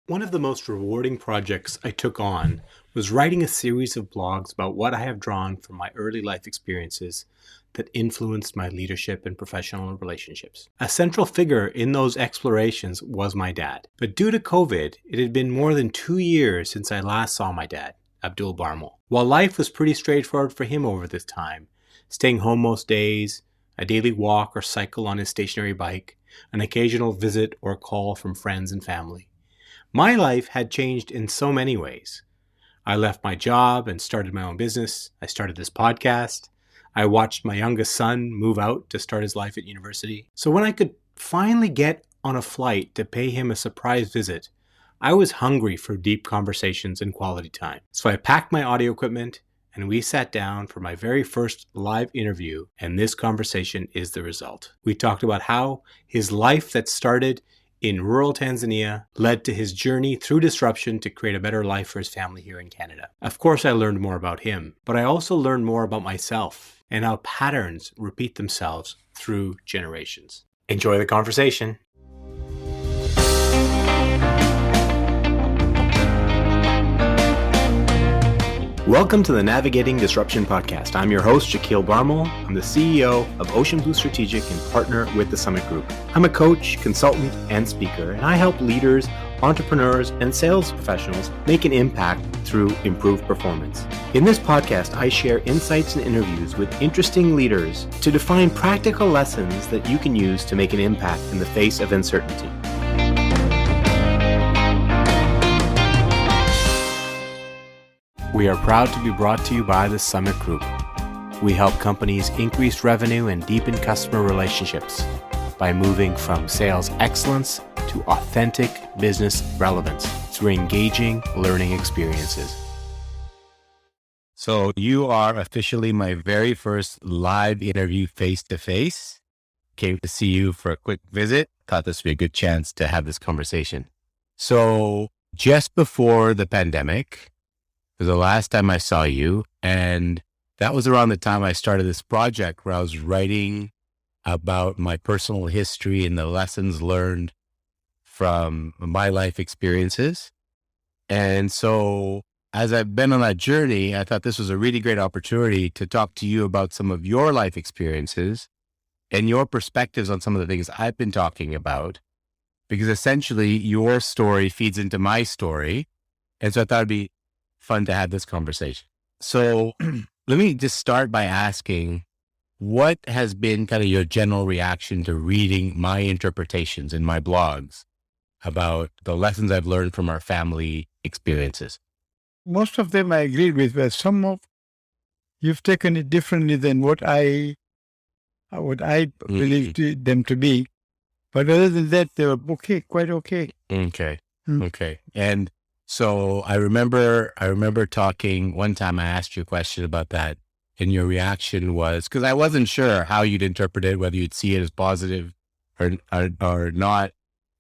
One of the most rewarding projects I took on was writing a series of blogs about what I have drawn from my early life experiences that influenced my leadership and professional relationships. A central figure in those explorations was my dad. But due to COVID, it had been more than 2 years since I last saw my dad, Abdul Barmal. While life was pretty straightforward for him over this time, staying home most days, a daily walk or cycle on his stationary bike, an occasional visit or call from friends and family, my life had changed in so many ways. I left my job and started my own business. I started this podcast. I watched my youngest son move out to start his life at university. So when I could finally get on a flight to pay him a surprise visit, I was hungry for deep conversations and quality time. So I packed my audio equipment and we sat down for my very first live interview, and this conversation is the result. We talked about how his life that started in rural Tanzania led to his journey through disruption to create a better life for his family here in Canada. Of course, I learned more about him, but I also learned more about myself and how patterns repeat themselves through generations. Enjoy the conversation. Welcome to the Navigating Disruption podcast. I'm your host, Shaquille Barmal. I'm the CEO of Ocean Blue Strategic and partner with the Summit Group. I'm a coach, consultant, and speaker, and I help leaders, entrepreneurs, and sales professionals make an impact through improved performance. In this podcast, I share insights and interviews with interesting leaders to define practical lessons that you can use to make an impact in the face of uncertainty. We are proud to be brought to you by the Summit Group. We help companies increase revenue and deepen customer relationships by moving from sales excellence to authentic business relevance through engaging learning experiences. So you are officially my very first live interview face-to-face. Came to see you for a quick visit. Thought this would be a good chance to have this conversation. So just before the pandemic was the last time I saw you. And that was around the time I started this project where I was writing about my personal history and the lessons learned from my life experiences. And so as I've been on that journey, I thought this was a really great opportunity to talk to you about some of your life experiences and your perspectives on some of the things I've been talking about, because essentially your story feeds into my story. And so I thought it'd be fun to have this conversation. So let me just start by asking, what has been kind of your general reaction to reading my interpretations in my blogs about the lessons I've learned from our family experiences? Most of them I agreed with, but some of you've taken it differently than what I believed them to be. But other than that, they were okay, quite okay. Okay. Okay. And so I remember talking one time, I asked you a question about that, and your reaction was, because I wasn't sure how you'd interpret it, whether you'd see it as positive or not.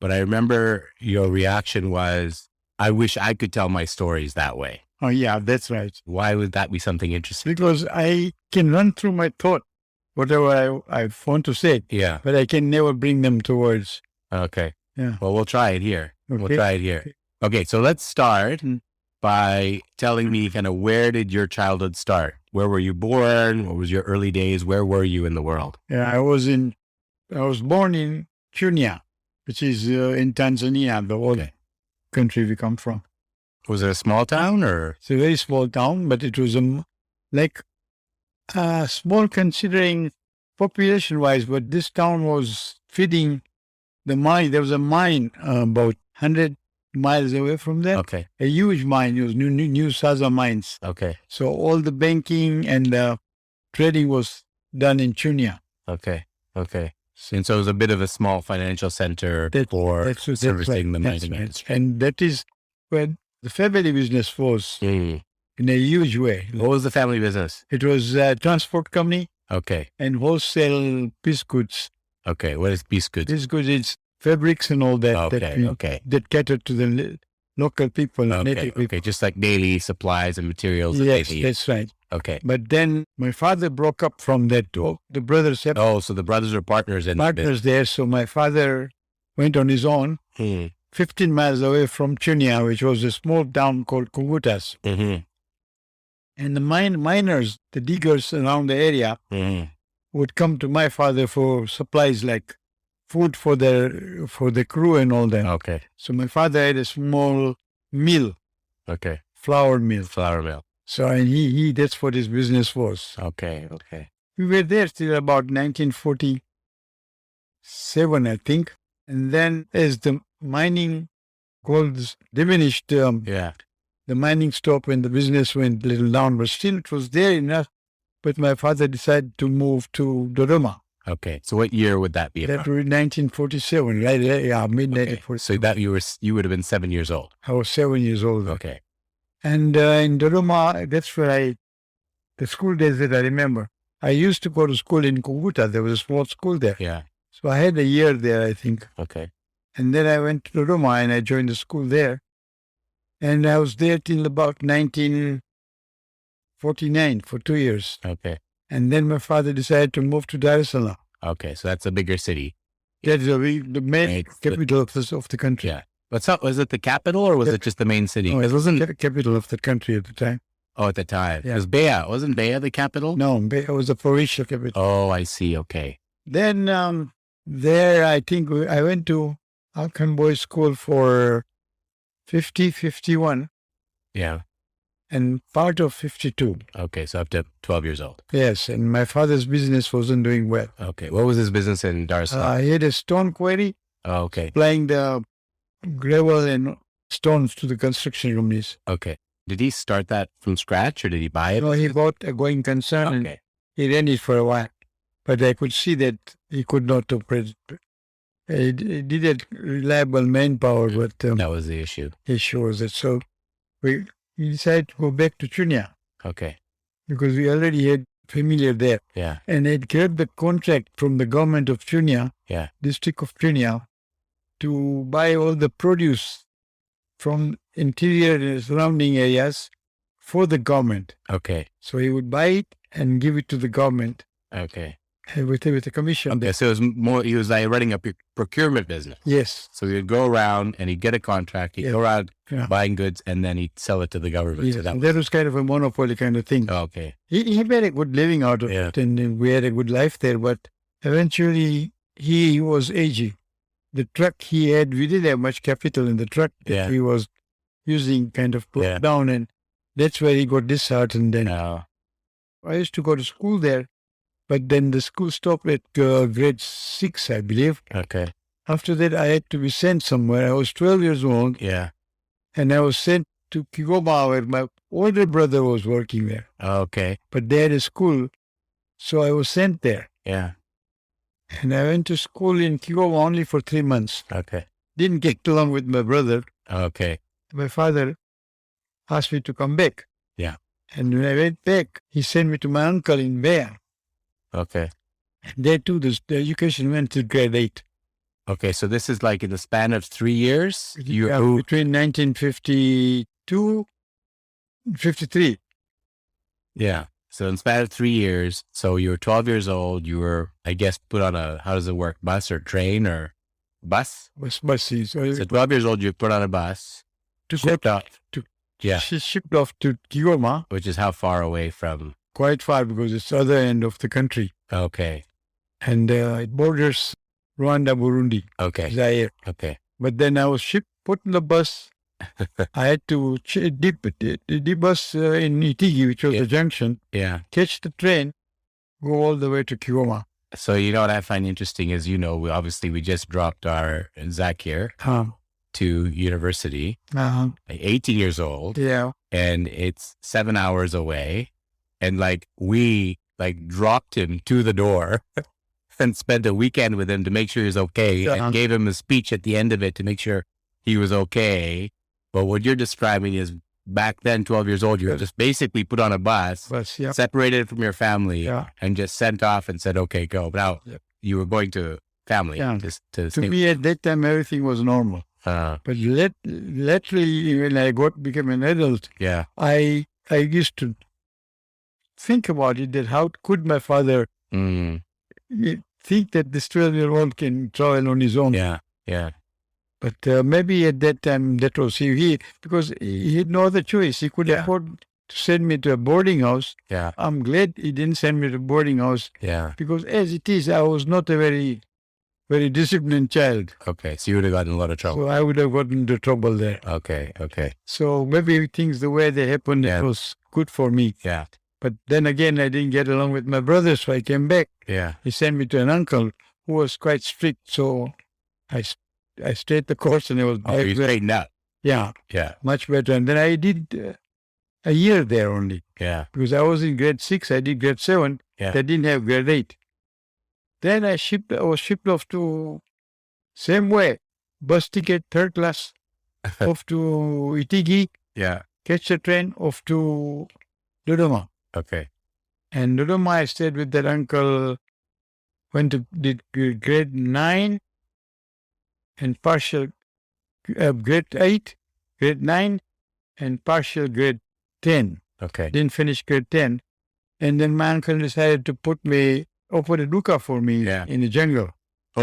But I remember your reaction was, I wish I could tell my stories that way. Oh yeah, that's right. Why would that be something interesting? Because I can run through my thought, whatever I want to say. Yeah. But I can never bring them to words. Okay. Yeah. Well, we'll try it here. Okay. We'll try it here. Okay, so let's start by telling me kind of, where did your childhood start? Where were you born? What was your early days? Where were you in the world? Yeah, I was born in Chunya, which is in Tanzania, the old country we come from. Was it a small town or? It's a very small town, but it was small considering population-wise, but this town was feeding the mine. There was a mine about 100 miles away from there. Okay. A huge mine. It was New Saza mines. Okay. So all the banking and trading was done in Chunya. Okay. Okay. And so it was a bit of a small financial center for servicing the mining industry. And that is where the family business was in a huge way. What was the family business? It was a transport company. Okay. And wholesale piece goods. Okay. What is piece goods? Piece goods is fabrics and all that. That cater to the local people, native people. Okay, just like daily supplies and materials. Yes, that's right. Okay. But then my father broke up from that. The brothers so the brothers are partners in partners there. So my father went on his own, 15 miles away from Chunia, which was a small town called Kungutas. Mm-hmm. And the miners, the diggers around the area, Mm-hmm. would come to my father for supplies like food for the crew and all that. Okay. So my father had a small mill, Okay. flour mill. Flour mill. So and he that's what his business was. Okay. Okay. We were there till about 1947, I think. And then as the mining gold diminished, Yeah. the mining stopped and the business went a little down, but still it was there enough. But my father decided to move to Dodoma. Okay. So what year would that be? That About? was 1947, right? Yeah, mid-1947. So that you would have been 7 years old. I was 7 years old. Okay. And in Dodoma, that's where the school days that I remember. I used to go to school in Kunguta. There was a small school there. Yeah. So I had a year there, I think. Okay. And then I went to Dodoma and I joined the school there. And I was there till about 1949 for 2 years. Okay. And then my father decided to move to Dar es Salaam. Okay. So that's a bigger city. That's the main Right. capital of the country. Yeah. Was it the capital or was Yep. it just the main city? No, It wasn't. capital of the country at the time. Oh, at the time. Yeah. It was Beja. Wasn't Beja the capital? No, it was the provincial capital. Oh, I see. Okay. Then there, I think I went to Alkan Boys School for 50, 51, Yeah. and part of 52. Okay. So up to 12 years old. Yes, and my father's business wasn't doing well. Okay. What was his business in Dar es Salaam? He had a stone quarry, Oh, okay. supplying the gravel and stones to the construction companies. Okay. Did he start that from scratch or did he buy it? No, he bought a going concern and Okay. he ran it for a while. But I could see that he could not operate. He didn't reliable manpower, but That was the issue. he shows it. So he decided to go back to Chunia Okay. because we already had familiar there. Yeah. And had grabbed the contract from the government of Chunia, Yeah. district of Chunia, to buy all the produce from interior and surrounding areas for the government. Okay. So he would buy it and give it to the government Okay. with a commission. Okay. So it was more, he was like running a procurement business. Yes. So he'd go around and he'd get a contract. He'd Yeah. go around Yeah. buying goods and then he'd sell it to the government. Yes. So And that was kind of a monopoly kind of thing. okay. He made a good living out of Yeah. it and we had a good life there. But eventually he was aging. The truck he had, we didn't have much capital in the truck that Yeah. he was using kind of broke Yeah. down, and that's where he got disheartened. And I used to go to school there, but then the school stopped at grade 6, I believe. Okay. After that, I had to be sent somewhere. I was 12 years old, Yeah. and I was sent to Kigoma, where my older brother was working there. Okay. But they had a school, so I was sent there. Yeah. And I went to school in Kigoma only for 3 months. Okay. Didn't get along with my brother. Okay. My father asked me to come back. Yeah. And when I went back, he sent me to my uncle in Beja. Okay. There too, the education went to grade 8. Okay. So this is like in the span of 3 years? Yeah, between 1952 and 53. Yeah. So in the span of 3 years, so you were 12 years old, you were, I guess, put on how does it work? Bus or train or bus? Was buses. So So 12 years old, you were put on a bus, shipped off. Yeah. She shipped off to Kigoma, Which is how far away from? quite far because it's the other end of the country. Okay. And it borders Rwanda, Burundi, Okay. Zaire. Okay. But then I was put in the bus. I had to dip the bus in Itigi, which was Yeah. the junction, Yeah. catch the train, go all the way to Kigoma. So you know what I find interesting is, we just dropped our Zakir to university, like 18 years old, Yeah. and it's 7 hours away. And we dropped him to the door and spent a weekend with him to make sure he was okay, Yeah. and gave him a speech at the end of it to make sure he was okay. But what you're describing is back then, 12 years old, you were just basically put on a bus, Bus, yeah. separated from your family, Yeah. and just sent off and said, okay, go. But now Yep. you were going to family. Yeah. To To me, at that time, everything was normal. But lately, when I became an adult, yeah. I used to think about it, that how could my father Mm, think that this 12-year-old can travel on his own? yeah. Yeah. But maybe at that time that was because he had no other choice. He could afford to send me to a boarding house. Yeah. I'm glad he didn't send me to boarding house Yeah. because as it is, I was not a very, very disciplined child. Okay. So you would have gotten in a lot of trouble. So I would have gotten into trouble there. Okay. Okay. So maybe things the way they happened, Yeah. it was good for me. Yeah. But then again, I didn't get along with my brother, so I came back. Yeah. He sent me to an uncle who was quite strict. So I stayed the course and I was Oh, you straightened out. yeah, Yeah. much better. And then I did a year there only Yeah. because I was in grade 6. I did grade 7. Yeah. They didn't have grade 8. Then I was shipped off to same way, bus ticket, third class, off to Itigi, Yeah. catch the train off to Dodoma. Okay. And Dodoma, I stayed with that uncle, did grade 9 and partial grade 8, grade 9 and partial grade 10. Okay. Didn't finish grade 10. And then my uncle decided to open a duka for me Yeah. in the jungle. He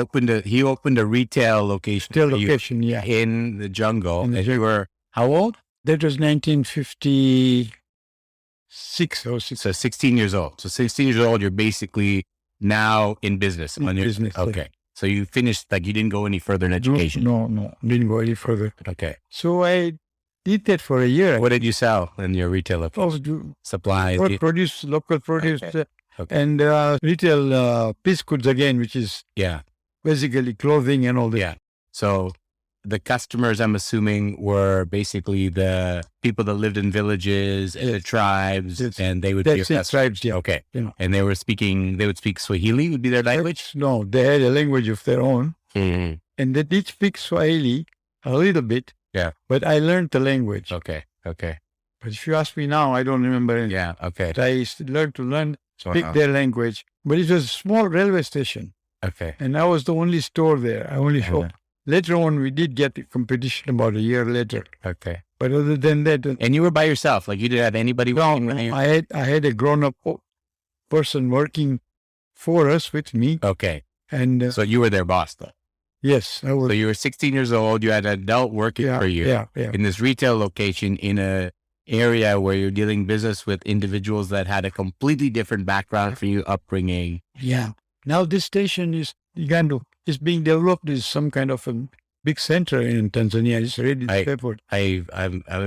opened a retail location. Still for you location, yeah. in the jungle. In the And you were how old? That was 1956 or 6. So 16 years old. So 16 years old, you're basically now in business. In business, yeah. Okay. So you finished, like you didn't go any further in education. No, didn't go any further. Okay. So I did that for a year. What did you sell in your retail location? Supplies. Produce, local produce, Okay. and retail piece goods again, which is Yeah. basically clothing and all that. Yeah. So the customers, I'm assuming, were basically the people that lived in villages and the tribes, Yes. and they would be That's your it, customers. tribes, yeah. Okay. Yeah. And they would speak Swahili, would be their language? No, they had a language of their own, Mm-hmm. and they did speak Swahili a little bit. Yeah. But I learned the language. Okay. Okay. But if you ask me now, I don't remember anything. Yeah. Okay. But I learned to speak Uh-huh. their language. But it was a small railway station, Okay. and I was the only store there. I only Uh-huh. shop. Later on, we did get a competition about a year later. Okay. But other than that, And you were by yourself, like you didn't have anybody working with you? I had a grown-up person working for us with me. Okay. And So you were their boss, though. yes, I was. So you were 16 years old. You had an adult working for you Yeah. in this retail location in a area where you're dealing business with individuals that had a completely different background from you, upbringing. Yeah. Now this station is Uganda. It's being developed as some kind of a big center in Tanzania. It's already peppered. I'm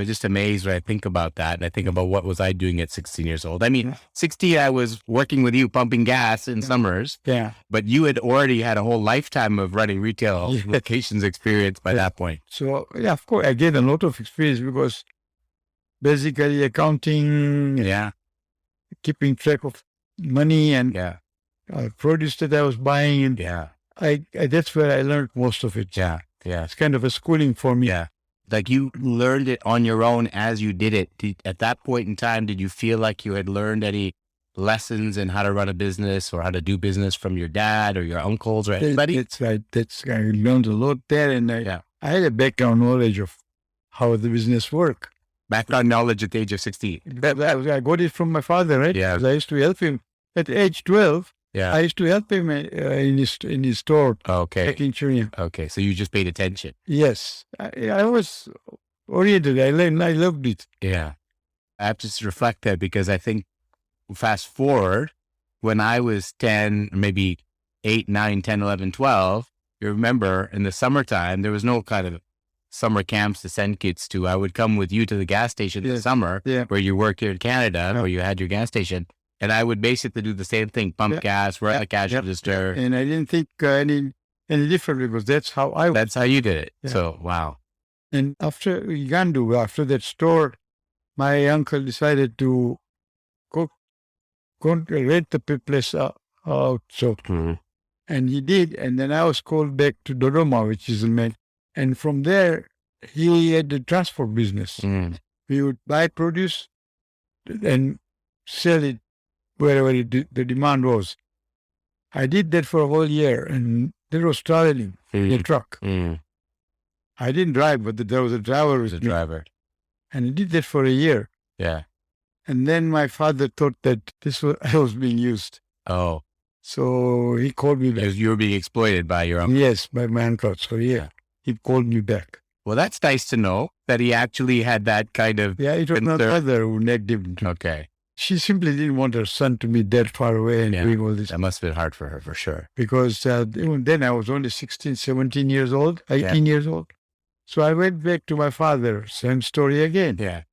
just amazed when I think about that. And I think about what was I doing at 16 years old. I mean, 16, I was working with you, pumping gas in summers, Yeah. but you had already had a whole lifetime of running retail Yeah. locations experience by that point. So, yeah, of course, I gained a lot of experience because basically accounting, Yeah. keeping track of money and Yeah. produce that I was buying. And Yeah. I that's where I learned most of it. Yeah. Yeah. It's kind of a schooling for me. Yeah. Like you learned it on your own as you did it. At that point in time, did you feel like you had learned any lessons in how to run a business or how to do business from your dad or your uncles or anybody? That's right. I learned a lot there, and I had a background knowledge of how the business work. Background knowledge at the age of 16. I got it from my father, right? Yeah. 'Cause I used to help him at age 12. Yeah. I used to help him in his store, Okay. packing chewing. Okay. So you just paid attention. Yes, I was oriented. I learned. I loved it. Yeah. I have to just reflect that because I think fast forward when I was 10, maybe 8, 9, 10, 11, 12, you remember in the summertime, there was no kind of summer camps to send kids to. I would come with you to the gas station in the summer where you worked here in Canada, where you had your gas station. And I would basically do the same thing, pump gas, run a cash register. And I didn't think any different because that's how I was. That's how you did it. Yeah. So, wow. And after Ugandu, after that store, my uncle decided to go rent the place out. So, and he did. And then I was called back to Dodoma, which is the main. And from there, he had the transport business. We would buy produce and sell it wherever the demand was. I did that for a whole year, and there was traveling in a truck. I didn't drive, but there was a driver. As a driver. And I did that for a year. Yeah. And then my father thought that I was being used. Oh. So he called me back. You were being exploited by your uncle. Yes, by my uncle. So yeah. he called me back. Well, that's nice to know that he actually had that kind of. Yeah, it was my concern. mother who nagged him. Okay. She simply didn't want her son to be that far away and doing all this. That must have been hard for her, for sure. Because even then I was only 16, 17 years old, 18 years old. So I went back to my father, same story again. Yeah.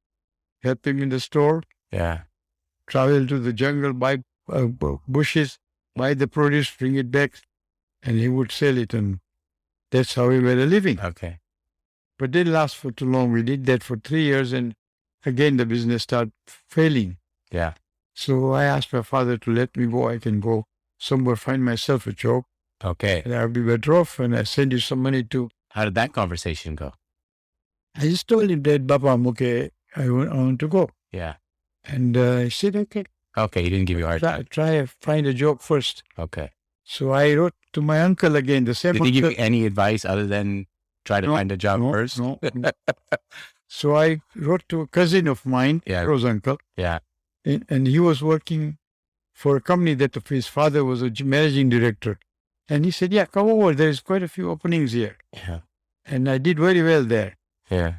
Help him in the store, Yeah. travel to the jungle, buy bushes, buy the produce, bring it back, and he would sell it. And that's how we made a living. Okay. But it didn't last for too long. We did that for 3 years, and again the business started failing. Yeah. So I asked my father to let me go. I can go somewhere, find myself a job, Okay. and I'll be better off, and I send you some money to. How did that conversation go? I just told him that, Baba, I'm okay. I want to go. Yeah. And he said, okay, Okay. He didn't give you a hard time. try find a job first. Okay. So I wrote to my uncle again, the same Did he give uncle. you any advice other than try to No, find a job first? No. So I wrote to a cousin of mine, Yeah. Rose uncle, Yeah. and he was working for a company that his father was a managing director. And he said, yeah, come over. There's quite a few openings here. Yeah. And I did very well there. Yeah.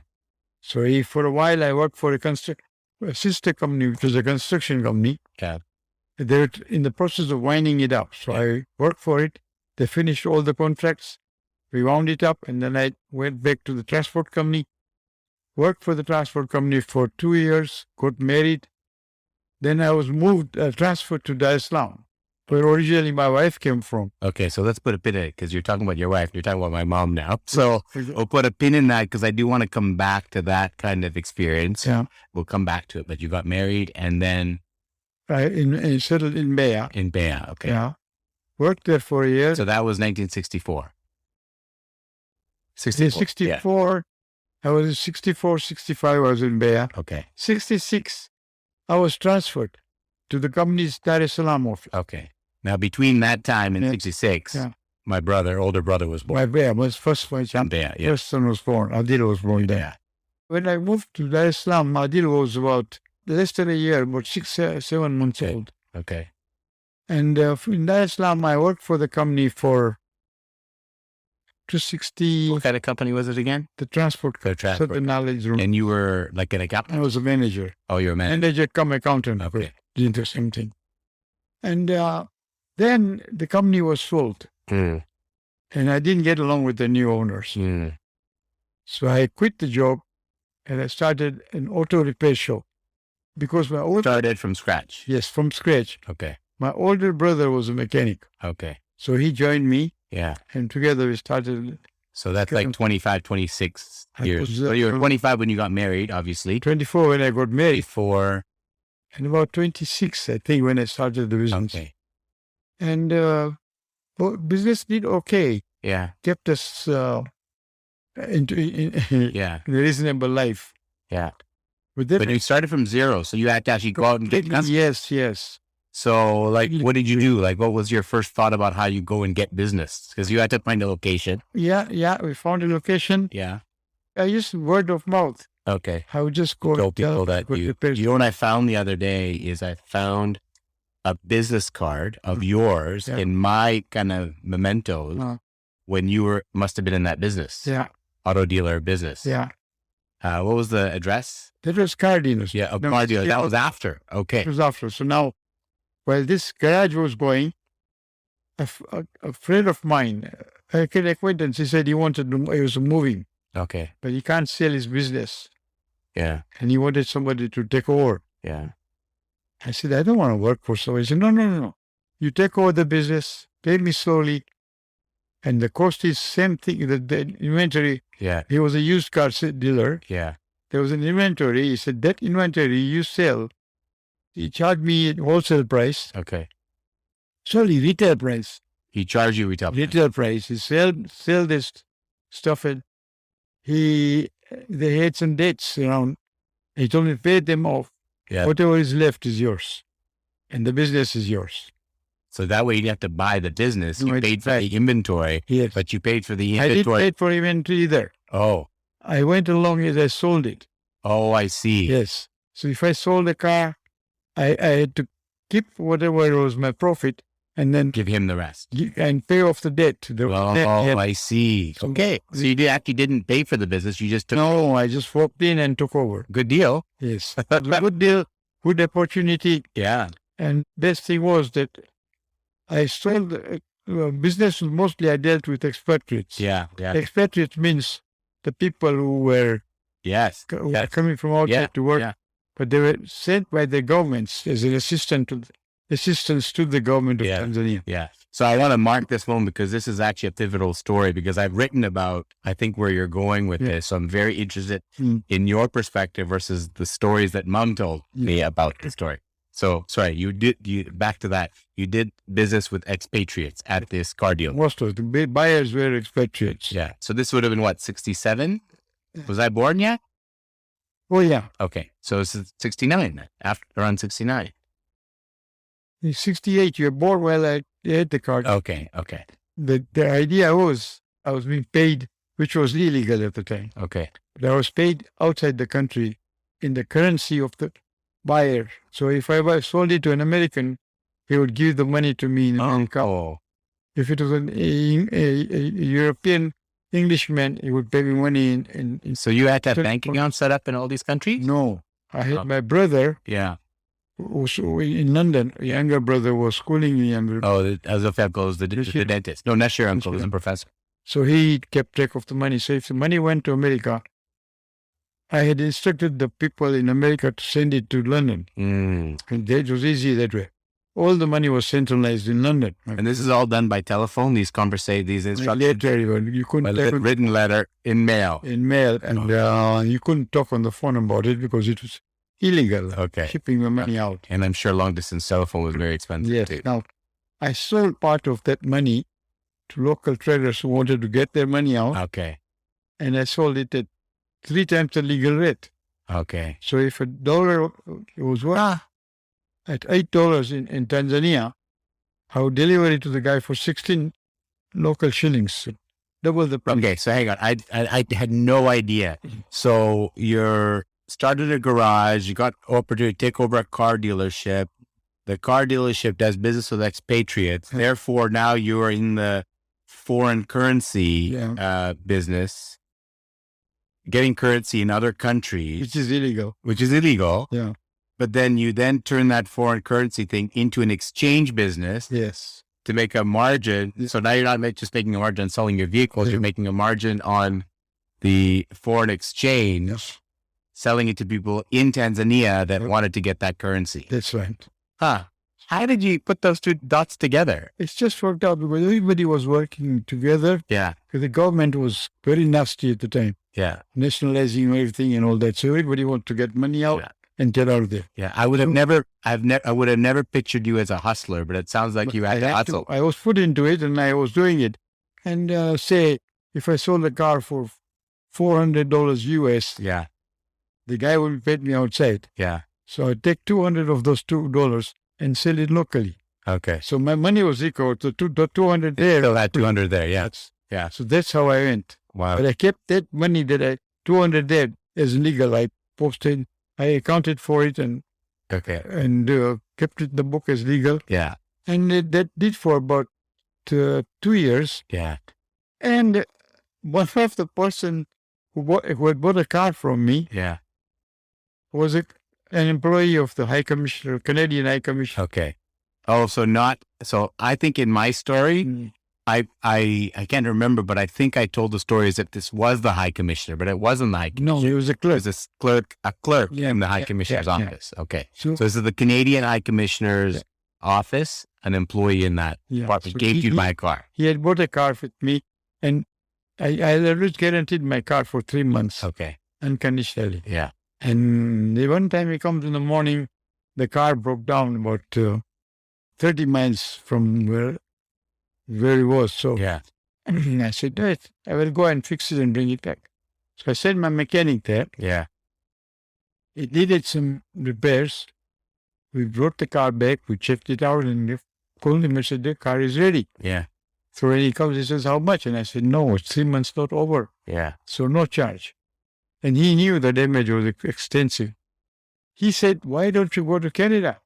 So for a while, I worked for a sister company, which was a construction company. Yeah. They were in the process of winding it up. So I worked for it. They finished all the contracts. We wound it up. And then I went back to the transport company, worked for the transport company for 2 years, got married. Then I was transferred to Dar es Salaam, where originally my wife came from. Okay. So let's put a pin in it because you're talking about your wife. You're talking about my mom now. So we'll put a pin in that because I do want to come back to that kind of experience. Yeah. We'll come back to it. But you got married and then I settled in Beja. in Beja. Okay. Yeah. Worked there for a year. So that was 1964. 64. I was in 64, 65, I was in Beja. Okay. 66, I was transferred to the company's Dar es Salaam office. Okay. Now, between that time and Yeah. 66, Yeah. my older brother was born. My Beja was first Beja, yeah. first son was born. Adil was born there. Yeah. When I moved to Dar es Salaam, Adil was about less than a year, about 7 months Okay. old. Okay. And in Dar es Salaam, I worked for the company for 260, What kind of company was it again? the transport, The transport. the knowledge room. And you were like an I accountant? was a manager. Oh, you're a manager. Manager come accountant. Okay. Did the same thing. And then the company was sold, Mm, and I didn't get along with the new owners. mm. So I quit the job, and I started an auto repair shop. Because Started from scratch. yes, from scratch. Okay. My older brother was a mechanic. Okay. So he joined me, Yeah. and together we started So that's like 25, 26 I years. was, So you were 25 when you got married, obviously. 24 when I got married, Before. and about 26, I think, when I started the business. Okay. And business did okay, Yeah. kept us in Yeah. a reasonable life. Yeah. But then, But you started from zero. So you had to actually go out and get customers. yes. So, like, what did you do? Like, what was your first thought about how you go and get business? Because you had to find a location. Yeah. We found a location. Yeah. I used word of mouth. Okay. I would just go Tell and people that good you repairs. know what I found the other day is I found a business card of yours Yeah. in my kind of mementos Uh, when you must have been in that business. yeah. Auto dealer business. Yeah. What was the address? That was car dealers. Yeah. A No, car dealer. yeah, That was after. Okay. It was after. So now, while this garage was going, a friend of mine, an acquaintance, he said he was moving, Okay. but he can't sell his business. Yeah. And he wanted somebody to take over. Yeah. I said, I don't want to work for somebody. He said, no. You take over the business, pay me slowly. And the cost is same thing, the inventory. Yeah. He was a used car dealer. Yeah. There was an inventory. He said, that inventory you sell, he charged me at wholesale price. Okay. Sorry, retail price. He charged you retail. Retail price. He sell this stuff and they had some debts around. He told me, pay them off. Yeah. Whatever is left is yours. And the business is yours. So that way you didn't have to buy the business. You No, it's paid for right. the inventory, Yes. but you paid for the I didn't inventory. pay for inventory either. Oh. I went along as I sold it. Oh, I see. Yes. So if I sold a car, I had to keep whatever was my profit and then Give him the rest. and pay off the debt. I see. Okay. So you actually didn't pay for the business. You just took. No, I just walked in and took over. Good deal. Yes. It was a good deal, good opportunity. Yeah. And best thing was that I sold business. Mostly I dealt with expatriates. Yeah. Yeah. Expatriates means the people who were Yes. coming from outside to work, Yeah. but they were sent by the governments as an assistance to the government of Tanzania. Yeah. So I want to mark this moment because this is actually a pivotal story because I've written about, I think, where you're going with this. So I'm very interested in your perspective versus the stories that Mom told me about the story. So sorry, back to that. You did business with expatriates at this car deal. Most of the buyers were expatriates. Yeah. So this would have been what, 67? Was I born yet? Oh yeah. Okay. So this is 69 then, around 69. In 68, you were born while I had the car. Okay. The idea was I was being paid, which was illegal at the time. Okay. But I was paid outside the country in the currency of the buyer. So if I sold it to an American, he would give the money to me in America. Oh. If it was a European Englishman, he would pay me money in So you had to have bank accounts set up in all these countries? No. I had my brother, Yeah. who was in London. A younger brother was schooling the younger. Oh, as if uncle is the dentist. No, that's your uncle. He's a professor. So he kept track of the money. So if the money went to America, I had instructed the people in America to send it to London. And it was easy that way. All the money was centralized in London. And this is all done by telephone, these instructions? You couldn't Written letter in mail. And you couldn't talk on the phone about it because it was illegal. Okay. Shipping the money out. And I'm sure long distance telephone was very expensive too. Now, I sold part of that money to local traders who wanted to get their money out. Okay. And I sold it at 3 times the legal rate. Okay. So if $1 was at $8 in Tanzania, I would deliver it to the guy for 16 local shillings, double the price. Okay, so hang on. I had no idea. So you started a garage, you got opportunity to take over a car dealership. The car dealership does business with expatriates. Therefore, now you are in the foreign currency business, getting currency in other countries. Which is illegal. Yeah. But then you turn that foreign currency thing into an exchange business. Yes. To make a margin. So now you're not just making a margin on selling your vehicles, you're making a margin on the foreign exchange, selling it to people in Tanzania that wanted to get that currency. That's right. Huh. How did you put those two dots together? It's just worked out because everybody was working together. Yeah. Because the government was very nasty at the time. Yeah. Nationalizing everything and all that. So everybody wanted to get money out. And get out of there. Yeah, I would have never pictured you as a hustler, but it sounds like you had to hustle. I was put into it and I was doing it. And say, if I sold a car for $400 US, the guy would pay me outside. Yeah. So I take 200 of those $2 and sell it locally. Okay. So my money was equal to the 200 there. Still had 200 there, yeah. Yeah. So that's how I went. Wow. But I kept that money 200 there as legal. I accounted for it and kept it in the book as legal. Yeah. And that did for about 2 years. Yeah. And one of the person who had bought a car from me was an employee of the High Commissioner, Canadian High Commissioner. Okay. Oh, so I think in my story, I can't remember, but I think I told the story as if this was the High Commissioner, but it wasn't the High Commissioner. No, he was a clerk. It was a clerk in the High Commissioner's office. Okay. So this is the Canadian High Commissioner's office, an employee in that department gave you my car. He had bought a car with me, and I always guaranteed my car for 3 months. Okay. Unconditionally. Yeah. And the one time he comes in the morning, the car broke down about 30 miles from where he was. So I said, I will go and fix it and bring it back. So I sent my mechanic there. Yeah. It needed some repairs. We brought the car back. We checked it out and called him and said, the car is ready. Yeah. So when he comes, he says, how much? And I said, no, it's 3 months not over. Yeah. So no charge. And he knew the damage was extensive. He said, why don't you go to Canada?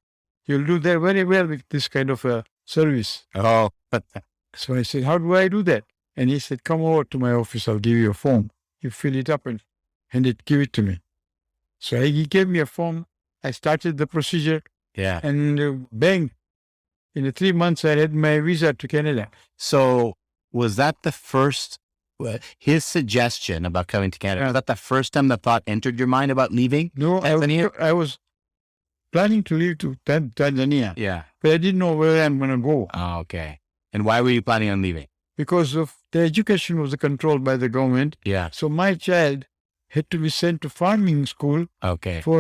You'll do there very well with this kind of service. Oh, So I said, how do I do that? And he said, come over to my office. I'll give you a form. You fill it up and give it to me. So he gave me a form. I started the procedure yeah. and bang, in the 3 months, I had my visa to Canada. So was that the first, his suggestion about coming to Canada, was that the first time the thought entered your mind about leaving? No, Tanzania? I was planning to leave to Tanzania, Yeah. but I didn't know where I'm going to go Oh, okay. And why were you planning on leaving? because of the education was controlled by the government. Yeah. So my child had to be sent to farming school Okay. for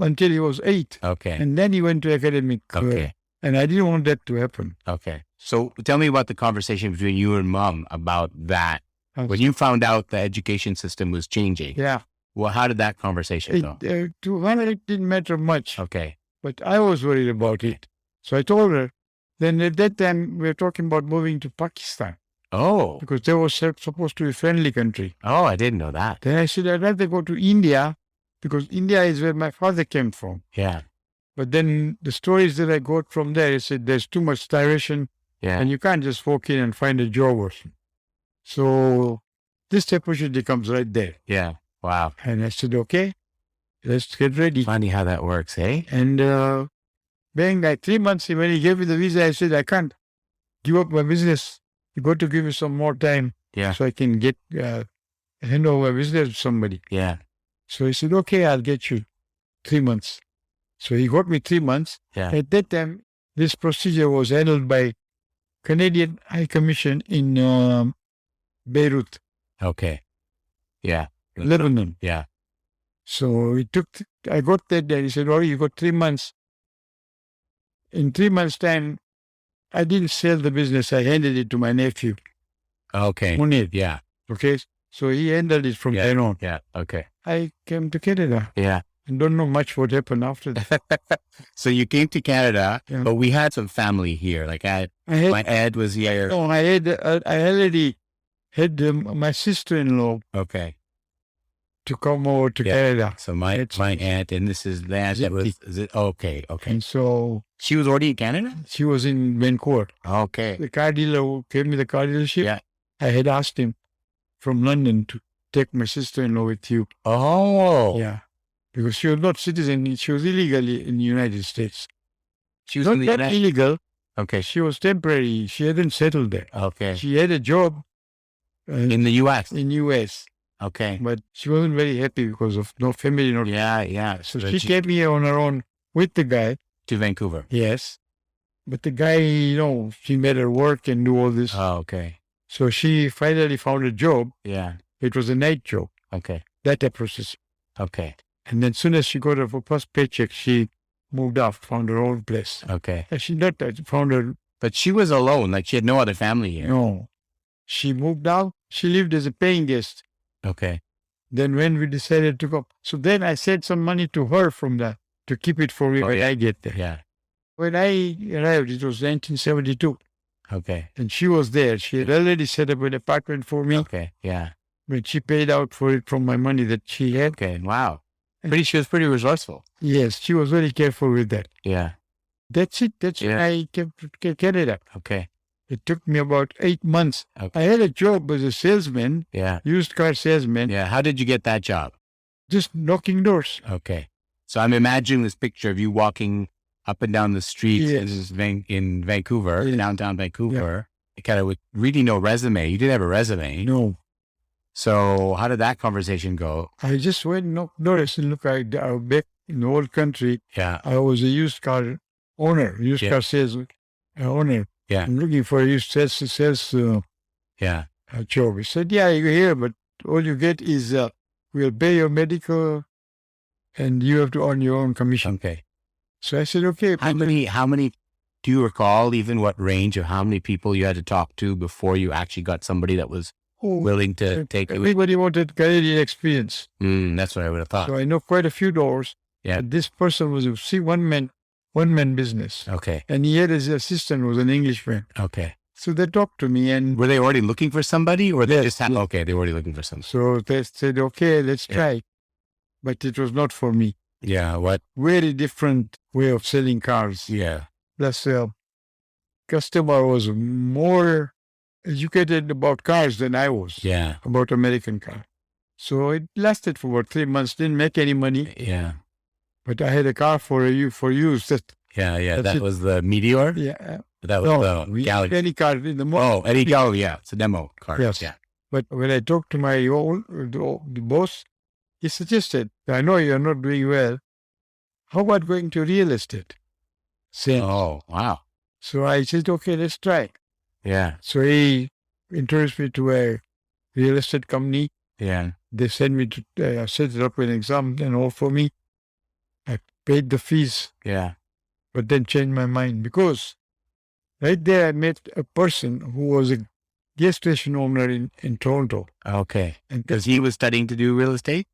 until he was 8. Okay. And then he went to academic. Okay. And I didn't want that to happen. Okay. So tell me about the conversation between you and mom about that. When you found out the education system was changing, Yeah. well, how did that conversation go? To her, it didn't matter much, Okay. but I was worried about it. So I told her. Then at that time, we were talking about moving to Pakistan Oh. because they were supposed to be a friendly country. Oh, I didn't know that. Then I said, I'd rather go to India because India is where my father came from. Yeah. But then the stories that I got from there, I said, there's too much starvation Yeah. and you can't just walk in and find a job or something. So this opportunity comes right there. Yeah. Wow. And I said, okay, let's get ready. Funny how that works, eh? And being like 3 months, when he gave me the visa, I said, I can't give up my business. You got to give me some more time Yeah. so I can get hand over my business to somebody. Yeah. So he said, okay, I'll get you 3 months. So he got me 3 months. Yeah. At that time, this procedure was handled by Canadian High Commission in Beirut, Okay. Yeah. Lebanon. Yeah. So I got that there. He said, oh, you got 3 months. In 3 months' time, I didn't sell the business. I handed it to my nephew, Okay. Munir. Yeah. Okay. So he handled it from Yeah. then on. Yeah. Okay. I came to Canada Yeah. and don't know much what happened after that. So you came to Canada, Yeah. but we had some family here. Like I my had, Ed was here. no, I already had my sister-in-law Okay. to come over to Yeah. Canada. So my aunt, and this is the aunt that was, okay. Okay. And so She was already in Canada? she was in Vancouver. Okay. The car dealer who gave me the car dealership, Yeah. I had asked him from London to take my sister-in-law with you. Oh. Yeah. Because she was not citizen. She was illegally in the United States. She was Not in the that United. illegal. Okay. She was temporary. She hadn't settled there. Okay. She had a job In the U.S. in US, Okay. but she wasn't very happy because of no family. No. Yeah. Yeah. So she came here on her own with the guy. to Vancouver. Yes. But the guy, she made her work and do all this. Oh, okay. So she finally found a job. Yeah. It was a night job, Okay. data processing. Okay. And then as soon as she got her first paycheck, she moved off, found her own place. Okay. And she not found her, But she was alone. Like she had no other family here. no. She moved out. She lived as a paying guest. Okay. Then when we decided to go, so then I sent some money to her from that to keep it for me Oh, when yeah. I get there. Yeah. When I arrived, it was 1972, Okay. and she was there. She had already set up an apartment for me, Okay. Yeah. but she paid out for it from my money that she had. Okay. Wow. She was pretty resourceful. Yes, she was very careful with that. Yeah. That's it. That's Yeah. when I came to Canada. Okay. It took me about 8 months. Okay. I had a job as a salesman, Yeah. used car salesman, Yeah. How did you get that job? just knocking doors. Okay. So I'm imagining this picture of you walking up and down the streets Yes. in Vancouver, Yes. downtown Vancouver, kind of with really no resume. You didn't have a resume. No, So how did that conversation go? I just went knocked doors and look, I back in the old country. Yeah. I was a used car owner, used Yeah. car sales owner. Yeah. I'm looking for a used sales Yeah. job. He said, yeah, you're here, but all you get is we'll pay your medical and you have to earn your own commission. Okay. So I said, okay. How many, do you recall even what range of how many people you had to talk to before you actually got somebody that was willing to take you? Everybody wanted Canadian experience. That's what I would have thought. So I know quite a few doors. Yeah. But this person was a one man business. Okay. And he had his assistant was an Englishman. Okay. So they talked to me and Were they already looking for somebody or they Yes, just had, yes. okay, they were already looking for somebody. so they said, okay, let's Yeah. try. But it was not for me. Yeah. What? Very different way of selling cars. Yeah. Plus, customer was more educated about cars than I was, Yeah. about American car. So it lasted for about 3 months, didn't make any money, Yeah. but I had a car for use. Yeah. Yeah. That's That it. was the Meteor. Yeah. That was No, the Galaxy. any car in the Eddie Gallo. Yeah. It's a demo car. Yes. Yeah. But when I talked to my the boss, he suggested, I know you're not doing well. How about going to real estate? Same. Oh, wow. So I said, okay, let's try. Yeah. So he introduced me to a real estate company. Yeah. They sent me to set it up an exam and all for me. I paid the fees, Yeah. but then changed my mind because right there I met a person who was a gas station owner in Toronto. Okay. And Because he was studying to do real estate?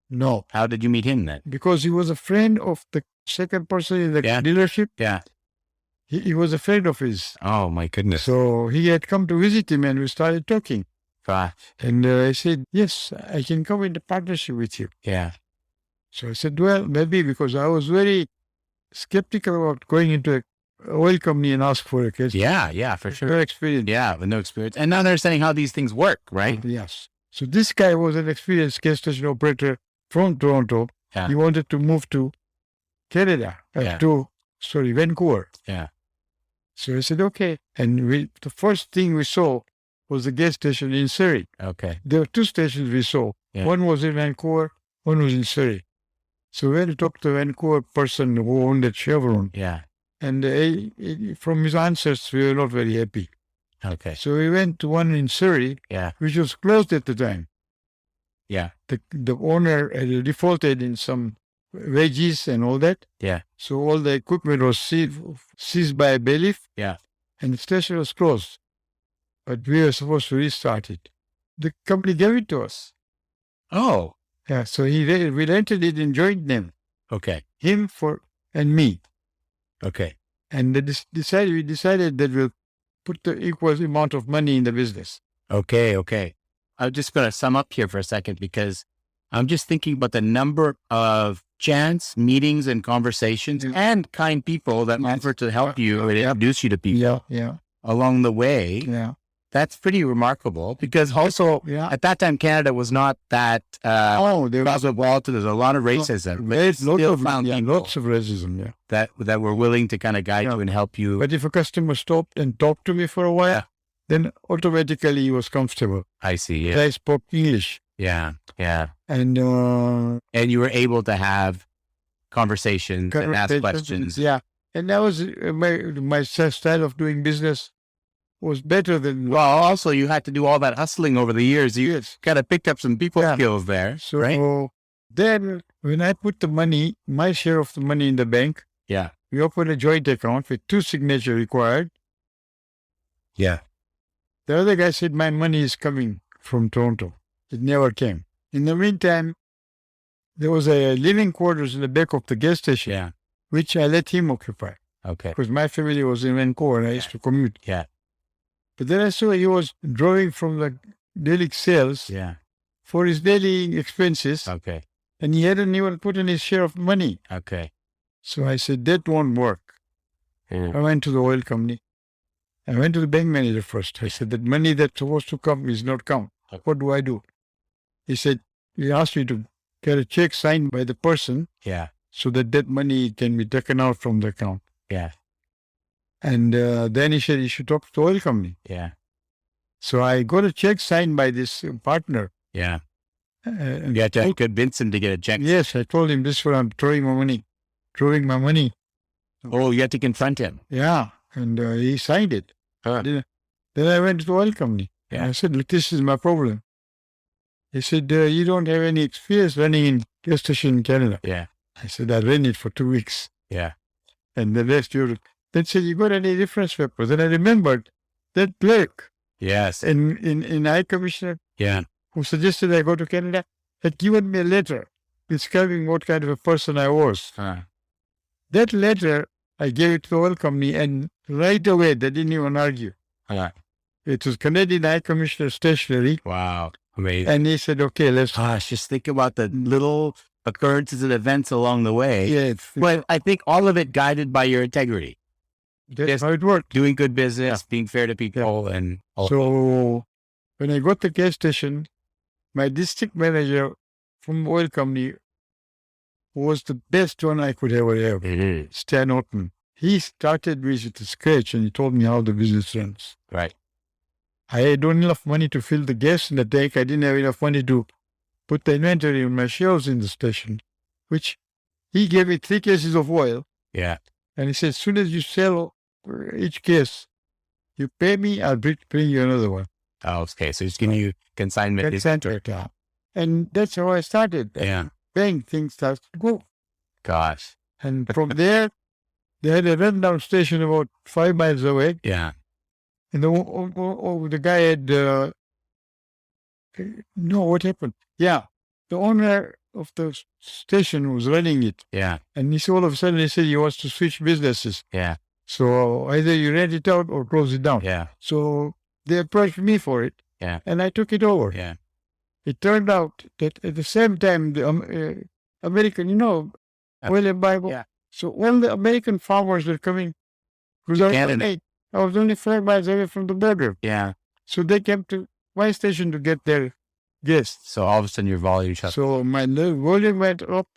no, How did you meet him then? because he was a friend of the second person in the Yeah. dealership. Yeah. He was a friend of his. Oh, my goodness. So he had come to visit him and we started talking. Gosh. And I said, yes, I can come into partnership with you. Yeah. So I said, well, maybe, because I was very skeptical about going into an oil company and ask for a case. Yeah. Yeah, for sure. Very experienced. Yeah. With no experience and not understanding how these things work, right? Yes. So this guy was an experienced gas station operator from Toronto. Yeah. He wanted to move to Canada, Yeah. Vancouver. Yeah. So I said, okay. And the first thing we saw was the gas station in Surrey. Okay. There were 2 stations we saw. Yeah. One was in Vancouver, one was in Surrey. So we had to talk to the Vancouver person who owned that Chevron. Yeah. And from his answers, we were not very happy. Okay. So we went to one in Surrey, Yeah. which was closed at the time. Yeah. The owner had defaulted in some wages and all that. Yeah. So all the equipment was seized by a bailiff. Yeah. And the station was closed. But we were supposed to restart it. The company gave it to us. Oh, Yeah, so we rented it in joint name, okay. him and me. Okay. And we decided that we'll put the equal amount of money in the business. Okay. Okay. I'm just going to sum up here for a second because I'm just thinking about the number of chance meetings and conversations Yeah. and kind people that Yes. offer to help you and Yeah. introduce you to people Yeah, along the way. yeah, That's pretty remarkable because also yeah. at that time, Canada was not that There was cosmopolitan. There's a lot of racism, but lots still found people lots of racism, yeah. that were willing to kind of guide Yeah. you and help you. But if a customer stopped and talked to me for a while, Yeah. then automatically he was comfortable. I see. Yeah. I spoke English. Yeah. Yeah. And And you were able to have conversations and ask questions. Yeah. And that was my style of doing business was better than Well, also you had to do all that hustling over the years. You yes. kind of picked up some people Yeah. skills there, So right? then when I put the money, my share of the money in the bank, Yeah. we opened a joint account with 2 signatures required. Yeah. The other guy said, my money is coming from Toronto. It never came. In the meantime, there was a living quarters in the back of the gas station, Yeah. which I let him occupy Okay. because my family was in Vancouver and I used to commute. Yeah. But then I saw he was drawing from the daily sales Yeah. for his daily expenses, Okay. and he hadn't even put in his share of money. Okay. So I said, that won't work. Yeah. I went to the oil company. I went to the bank manager first. I said, that money that's supposed to come is not come. Okay. What do I do? He said, he asked me to get a check signed by the person Yeah. so that money can be taken out from the account. Yeah. And then he said, you should talk to the oil company. Yeah. So I got a check signed by this partner. Yeah. And You had to convince him to get a check. yes, I told him this is where I'm throwing my money. Oh, you had to confront him. Yeah. And he signed it. Huh. Then I went to the oil company. Yeah. And I said, look, this is my problem. He said, you don't have any experience running in gas station in Canada. Yeah. I said, I ran it for 2 weeks. Yeah. And the next year, then said, you got any reference papers? And I remembered that clerk Yes. in High Commissioner Yeah. who suggested I go to Canada had given me a letter describing what kind of a person I was. Huh. That letter, I gave it to the oil company, and right away, they didn't even argue. Huh. It was Canadian High Commissioner stationery. Wow. Amazing. And he said, okay, let's. Gosh, just think about the little occurrences and events along the way. Yeah, But I think all of it guided by your integrity. That's Yes. how it worked. Doing good business, being fair to people, and all. So when I got the gas station, my district manager from oil company was the best one I could ever have, Mhm. Stan Orton. He started me with the scratch and he told me how the business runs. Right. I had not enough money to fill the gas in the tank. I didn't have enough money to put the inventory on my shelves in the station, which he gave me 3 cases of oil. Yeah. And he said, as soon as you sell each case, you pay me, I'll bring you another one. Oh, okay. So he's giving you consignment. Consignment, yeah. And that's how I started. Yeah. Paying things started to go. Gosh. And from there, they had a rundown station about 5 miles away. Yeah. And the guy had, no, what happened? Yeah, the owner of the station was running it. Yeah. And all of a sudden he said he wants to switch businesses. Yeah. So either you rent it out or close it down. Yeah. So they approached me for it. Yeah. And I took it over. Yeah. It turned out that at the same time, the American, oil embargo. Yeah. So all the American farmers were coming. Because Canada. I was only 5 miles away from the border. Yeah. So they came to my station to get their gas. So all of a sudden your volume shut. So my volume went up.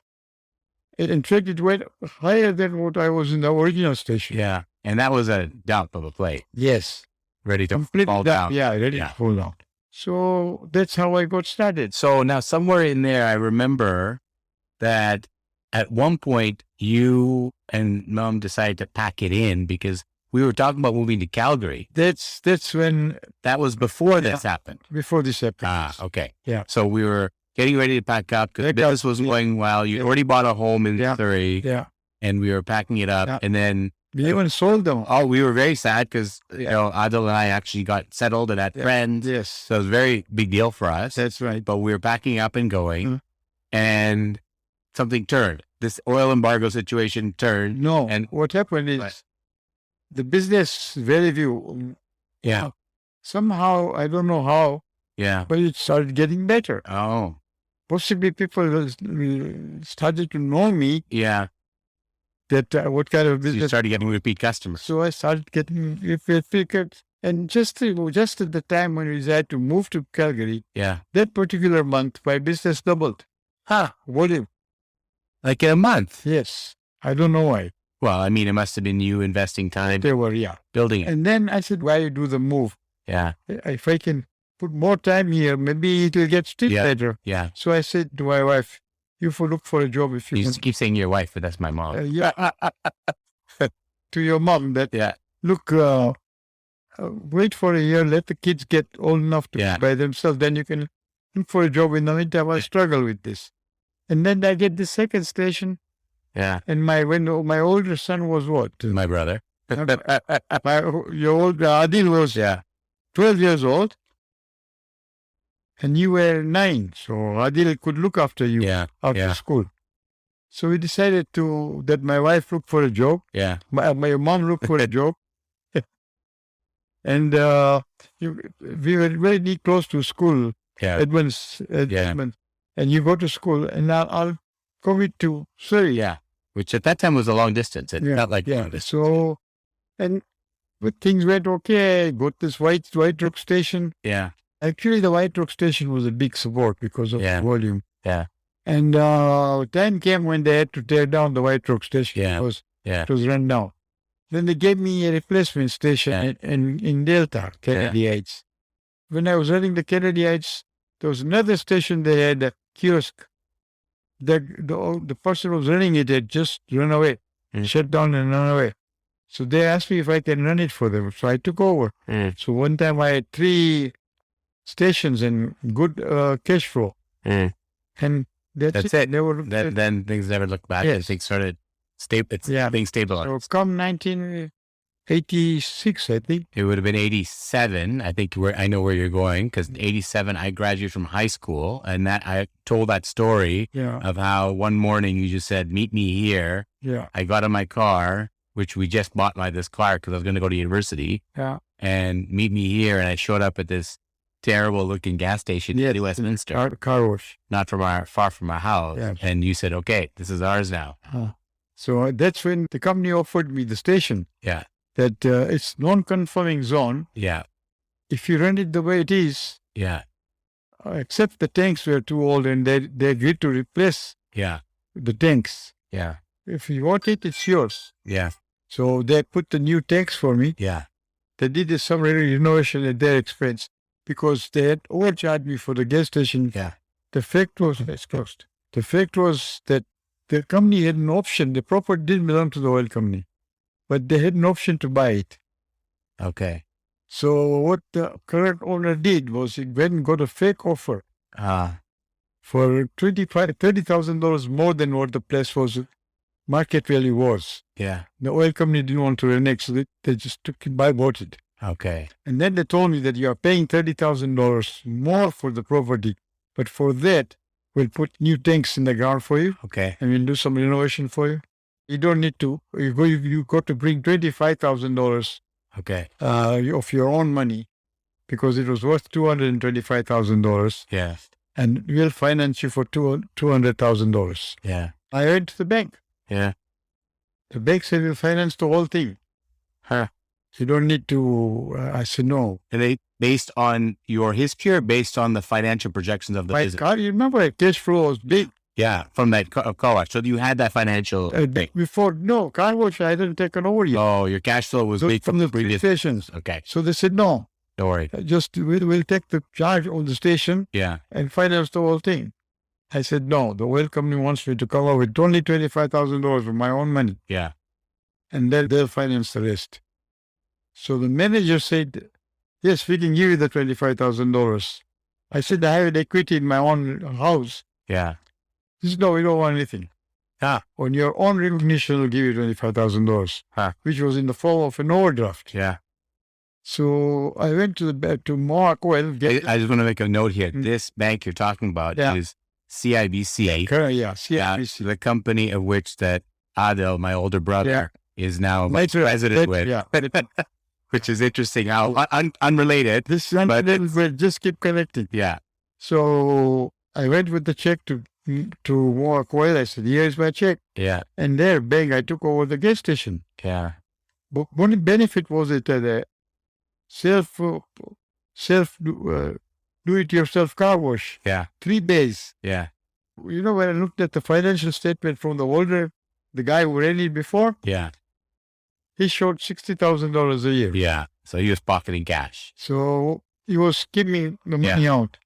In fact, it went higher than what I was in the original station. Yeah. And that was a dump of a plate. Yes. Ready to Completely fall down. Yeah, ready Yeah. to fall down. So that's how I got started. So now somewhere in there, I remember that at one point you and Mom decided to pack it in because we were talking about moving to Calgary. That's when, That was before this happened. before this happened. Ah, okay. Yeah. So we were getting ready to pack up because Pack business up, was yeah. going well. You already bought a home in Yeah. Surrey Yeah. and we were packing it up. Yeah. And then, We even sold them. we were very sad because, Adil and I actually got settled and had friends. Yes. So it was a very big deal for us. That's right. But we were packing up and going Mhm. and something turned. This oil embargo situation turned. No. And- what happened is Right. the business value, Yeah. somehow, I don't know how, Yeah. but it started getting better. Oh, Possibly people started to know me yeah. that what kind of So you business. started getting repeat customers. So I started getting repeat. And just at the time when we decided to move to Calgary, Yeah. that particular month, my business doubled. Huh. Volume. Like in a month. Yes. I don't know why. Well, I mean, it must have been you investing time They were, yeah. building it. And then I said, why do the move? Yeah. If I can put more time here, maybe it will get still Yeah. better. Yeah. So I said to my wife, you look for a job if you You can. used to keep saying your wife, but that's my mom. To your mom that, Yeah. look, wait for a year, let the kids get old enough to Yeah. be by themselves, then you can look for a job. In the meantime, I struggle with this. And then I get the second station, Yeah. and when my older son was what? My brother. Your old Adil was Yeah. 12 years old, and you were 9. So Adil could look after you Yeah. after yeah. school. So we decided that my wife look for a job, Yeah. my mom look for a job, and we were very close to school, Yeah. Edmonds, and you go to school, and I'll commit to Surrey. Yeah. Which at that time was a long distance. It felt like long distance. So, but things went okay. Got this White Rock station. Yeah. Actually, the White Rock station was a big support because of Yeah. the volume. Yeah. And time came when they had to tear down the White Rock station Yeah. because Yeah. it was run down. Then they gave me a replacement station Yeah. in Delta, Kennedy Heights. When I was running the Kennedy Heights, there was another station. They had a kiosk. The person who was running it had just run away, shut down and run away. So they asked me if I can run it for them. So I took over. So one time I had 3 stations and good cash flow. And that's it. Never, Then things never looked back and Yes. things started being stabilized. so come 1986, I think. It would have been 87. I think I know where you're going because 87, I graduated from high school and that I told that story Yeah. of how one morning you just said, meet me here. Yeah. I got in my car, which we just bought this car because I was going to go to university Yeah. and meet me here. And I showed up at this terrible looking gas station in Westminster, Car wash. not far from our house. Yeah. And you said, okay, this is ours now. So that's when the company offered me the station. Yeah. that it's non-conforming zone. Yeah. If you run it the way it is, Yeah. except the tanks were too old and they agreed to replace Yeah. the tanks. Yeah. If you want it, it's yours. Yeah. So they put the new tanks for me. Yeah. They did some renovation at their expense because they had overcharged me for the gas station. Yeah. The fact was, it's closed. The fact was that the company had an option. The property didn't belong to the oil company, but they had an option to buy it. Okay. So what the current owner did was he went and got a fake offer for $30,000 more than what the place was, market value was. Yeah. The oil company didn't want to renege, so they just bought it. Okay. And then they told me that you are paying $30,000 more for the property, but for that, we'll put new tanks in the ground for you, Okay. and we'll do some renovation for you. You don't need to. You got to bring $25,000 Okay. of your own money because it was worth $225,000, Yeah. and we'll finance you for $200,000. Yeah. I went to the bank. Yeah. The bank said we'll finance the whole thing. Huh. You don't need to. I said no. And they based on your history or based on the financial projections of the My business? car, you remember, cash flow was big. Yeah, from that car wash. So you had that financial thing. Before, no, car wash, I hadn't taken over yet. Oh, your cash flow was big From the previous. stations. Okay, So they said, no, don't worry. just we'll take the charge on the station Yeah, and finance the whole thing. I said, no, the oil company wants me to come up with only $25,000 of my own money, yeah, and then they'll finance the rest. So the manager said, yes, we can give you the $25,000. I said, I have an equity in my own house. yeah. He said, no, we don't want anything. Ah. On your own recognition, we'll give you $25,000, Huh. which was in the form of an overdraft. Yeah. So I went to Mohawk Oil. I just want to make a note here. Mm. This bank you're talking about Yeah. is CIBC. Yeah, CIBC. The company of which that Adel, my older brother, is now vice Later, president with. Yeah. Which is interesting. How unrelated. This But will just keep connecting. Yeah. So I went with the check to Mohawk Oil. I said, here's my check. Yeah. And there, bang, I took over the gas station. Yeah. But one benefit was it the do-it-yourself car wash. Yeah. 3 days. Yeah. You know, when I looked at the financial statement from the guy who ran it before, Yeah. he showed $60,000 a year. Yeah. So he was pocketing cash. So he was skimming the money out.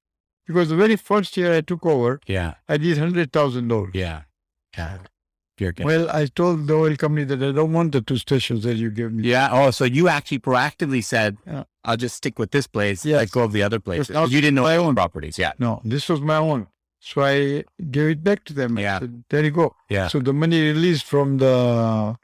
Because the very first year I took over, Yeah. I did $100,000. Yeah. Yeah. Pure cash. Well, I told the oil company that I don't want the 2 stations that you gave me. Yeah. Oh, so you actually proactively said, Yeah. I'll just stick with this place. Yes. Let go of the other places. Because You didn't know my my own. own properties. Yeah. No, this was my own. So I gave it back to them. I Yeah. said, there you go. Yeah. So the money released from the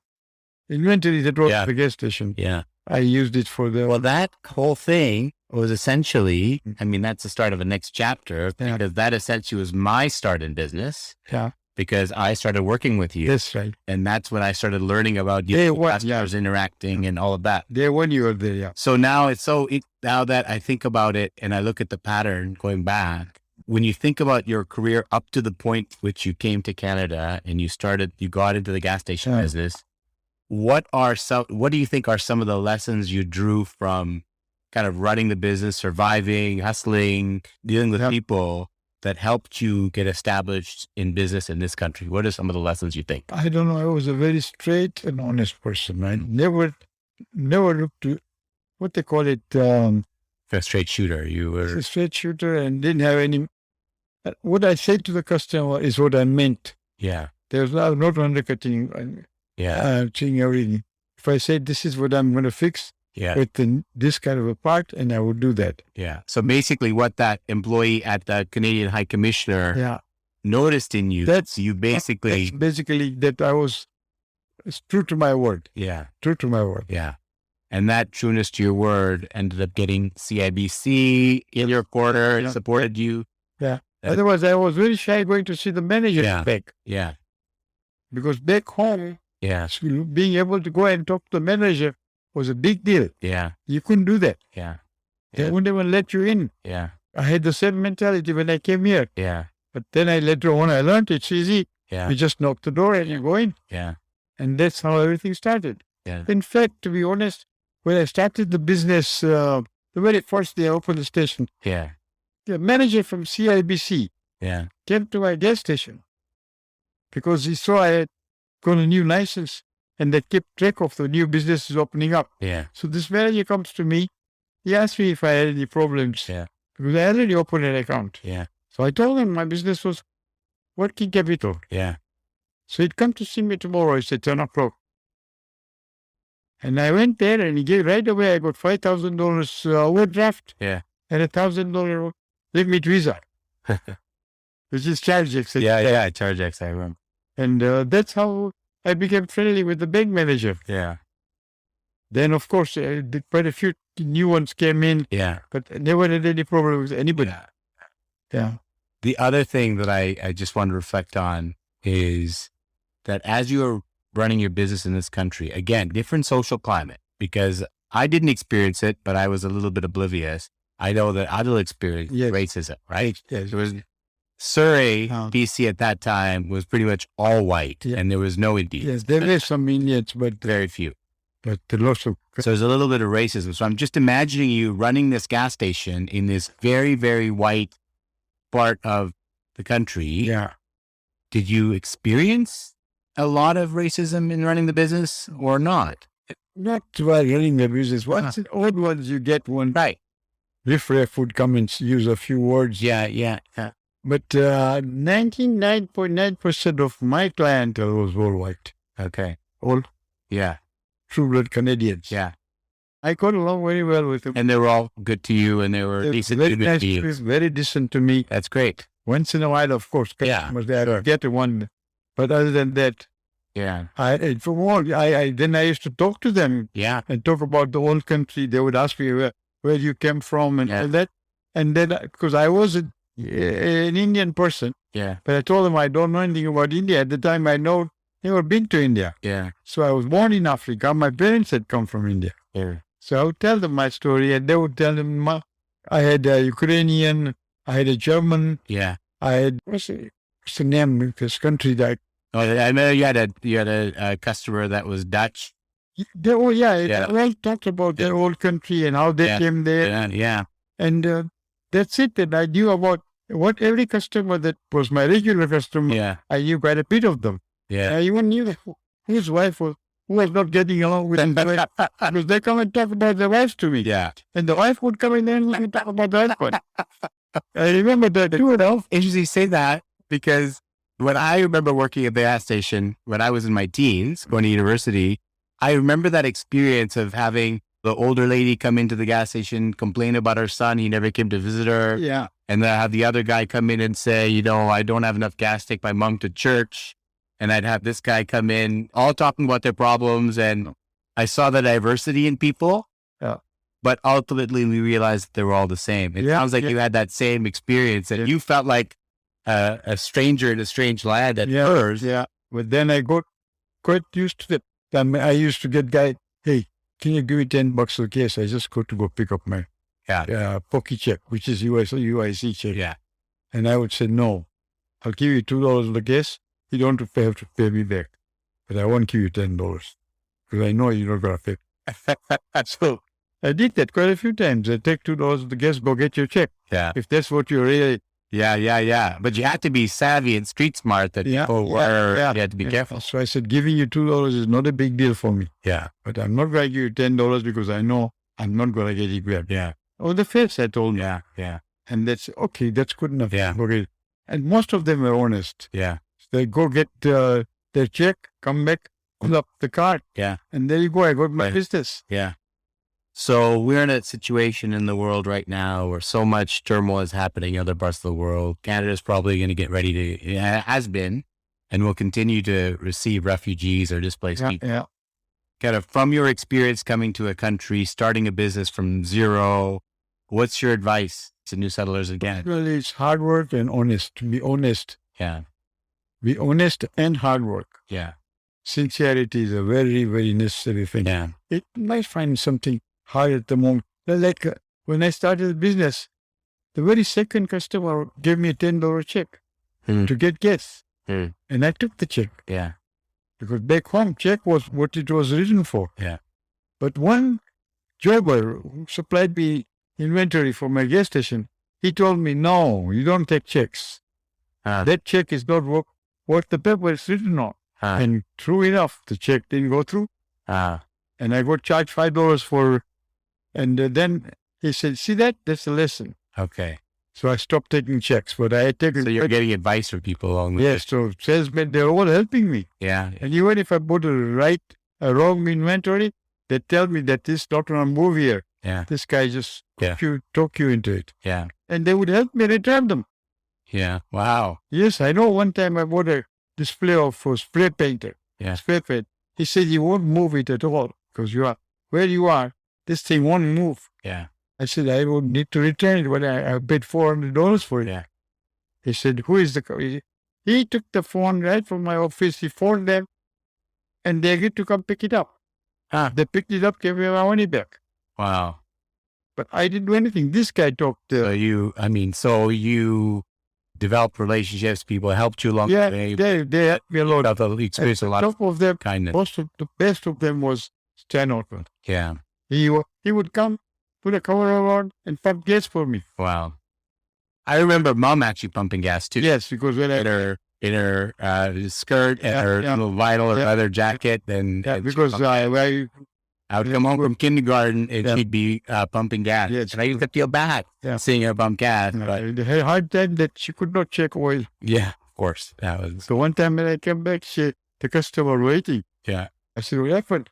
inventory that was Yeah. at the gas station, Yeah. I used it for the... Well, that whole thing was essentially, I mean, that's the start of the next chapter Yeah. because that essentially was my start in business Yeah, because I started working with you. that's right. And that's when I started learning about Day you, one, customers interacting and all of that. There when you were there, yeah. So now now that I think about it and I look at the pattern going back, when you think about your career up to the point which you came to Canada and you got into the gas station Yeah. business, what do you think are some of the lessons you drew from kind of running the business, surviving, hustling, dealing with Yeah. people that helped you get established in business in this country? What are some of the lessons you think? I don't know. I was a very straight and honest person. I never looked to what they call it, A straight shooter. You were, a straight shooter, and didn't have any. What I said to the customer is what I meant. yeah, There's not undercutting and yeah, changing everything. If I said this is what I'm going to fix yeah. with this kind of a part, and I would do that. Yeah. So basically what that employee at the Canadian High Commissioner Yeah, noticed in you, that's that's basically that I was true to my word. yeah, True to my word. yeah. And that trueness to your word ended up getting CIBC in your corner, Yeah. supported you. Otherwise, I was very shy going to see the manager Yeah. back Yeah. because back home, Yeah. being able to go and talk to the manager was a big deal. Yeah. You couldn't do that. Yeah. They Yeah. wouldn't even let you in. Yeah. I had the same mentality when I came here. Yeah. But then later on, I learned it's easy. Yeah. You just knock the door and you go in. Yeah. And that's how everything started. Yeah. In fact, to be honest, when I started the business, the very first day I opened the station, Yeah. the manager from CIBC Yeah. came to my gas station because he saw I had got a new license and they kept track of the new businesses opening up. Yeah. So this manager comes to me. He asked me if I had any problems Yeah. because I already opened an account. Yeah. So I told him my business was working capital. Yeah. So he'd come to see me tomorrow. He said 10 o'clock. And I went there and he gave right away. I got $5,000 overdraft Yeah. and $1,000 limit visa, which is ChargeX. Yeah. ChargeX, I remember. And that's how I became friendly with the bank manager. Yeah. Then, of course, quite a few new ones came in, Yeah. but I never had any problem with anybody. Yeah. Yeah. The other thing that I just want to reflect on is that as you're running your business in this country, again, different social climate, because I didn't experience it, but I was a little bit oblivious. I know that Adil experienced Yes. racism, right? Yes. It was Surrey, Oh. BC at that time was pretty much all white, Yeah. and there was no Indian, Yes, there were some Indians, but very few. lots of. So there's a little bit of racism. So I'm just imagining you running this gas station in this very, very white part of the country. Yeah. Did you experience a lot of racism in running the business or not? Not while running the business. Once in odd ones, you get one. Right. Riff-raff would come and use a few words. Yeah. But 99.9% of my clientele was all white. Okay. All Yeah. true-blood Canadians. Yeah. I got along very well with them. And they were all good to you and they were They're decent very to nice, you. very decent to me. That's great. Once in a while, of course, Yeah, customers, they sure. get one. But other than that, Yeah. I used to talk to them Yeah. and talk about the whole country. They would ask me where you came from and Yeah. all that. And then, because I was an Indian person, Yeah. but I told them I don't know anything about India. At the time, I never been to India. Yeah. So I was born in Africa. My parents had come from India. Yeah. So I would tell them my story and they would tell them I had a Ukrainian, I had a German, Yeah. I had, what's the name of this country that, Oh, I know you had a customer that was Dutch. they all, Yeah. all talked about their whole country and how they Yeah. came there. Yeah. And that's it. And I knew about what every customer that was my regular customer, Yeah. I knew quite a bit of them. Yeah. I even knew whose wife who was not getting along with him because they come and talk about their wives to me. Yeah. And the wife would come in there and talk about the husband. I remember that too. Interesting you say that because when I remember working at the gas station when I was in my teens, going to university, I remember that experience of having the older lady come into the gas station, complain about her son. He never came to visit her. Yeah. And then have the other guy come in and say, I don't have enough gas to take my mom to church. And I'd have this guy come in, all talking about their problems. And I saw the diversity in people. Yeah. But ultimately, we realized that they were all the same. It sounds like you had that same experience and you felt like a stranger in a strange land at first. Yeah. But then I got quite used to it. I used to get guy, hey, can you give me $10 for the case? I just got to go pick up my Pocky check, which is UIC check. Yeah. And I would say, no, I'll give you $2 for the case. You don't have to pay me back. But I won't give you $10 because I know you're not going to pay. So I did that quite a few times. I take $2 of the gas, go get your check. Yeah. If that's what you're really. Yeah. But you had to be savvy and street smart that people were, you had to be careful. So I said, giving you $2 is not a big deal for me. Yeah. But I'm not going to give you $10 because I know I'm not going to get it back. Yeah. Oh, the face I told me. Yeah. And that's okay. That's good enough. Yeah. Okay. And most of them were honest. Yeah. They go get their check, come back, pull up the card. Yeah. And there you go. I got my business. Yeah. So we're in a situation in the world right now where so much turmoil is happening in other parts of the world. Canada's probably going to get ready to, has been, and will continue to receive refugees or displaced people. Yeah. Kind of from your experience coming to a country, starting a business from zero, what's your advice to new settlers again? Well, it's hard work and honest. Be honest. Yeah. Be honest and hard work. Yeah. Sincerity is a very, very necessary thing. Yeah. It might find something hard at the moment. Like when I started the business, the very second customer gave me a $10 check to get gas. And I took the check. Yeah. Because back home, check was what it was written for. Yeah. But one jobber who supplied me inventory for my gas station, he told me, no, you don't take checks. That check is not what the paper is written on. And true enough, the check didn't go through. And I got charged $5 for, and then he said, see that? That's a lesson. Okay. So I stopped taking checks, but I had taken. So you're getting advice from people along the way. Yes, so salesmen, they're all helping me. Yeah. And even if I put a wrong inventory, they tell me that this is not on move here. Yeah. This guy just Yeah. talk you into it. Yeah. And they would help me return them. Yeah. Wow. Yes, I know one time I bought a display of a spray painter. Yeah. Spray paint. He said you won't move it at all because where you are, this thing won't move. Yeah. I said, I would need to return it, but I paid $400 for it. Yeah. He said, who is the... He took the phone right from my office. He phoned them, and they agreed to come pick it up. They picked it up, gave me my money back. Wow. But I didn't do anything. This guy talked... So you developed relationships, people helped you along the way. They had me a lot. You experienced a lot Top of them, kindness. the best of them was Stan Ortman. Yeah. He would come, put a cover around, and pump gas for me. Wow. I remember Mom actually pumping gas too. Yes, because when in her skirt and her little vinyl or leather jacket, because I would come home from kindergarten and she'd be pumping gas. Yes. And I used to feel bad seeing her pump gas. But they had a hard time that she could not check oil. yeah, of course. That was So one time when I came back, the customer waiting. yeah. I said, what happened?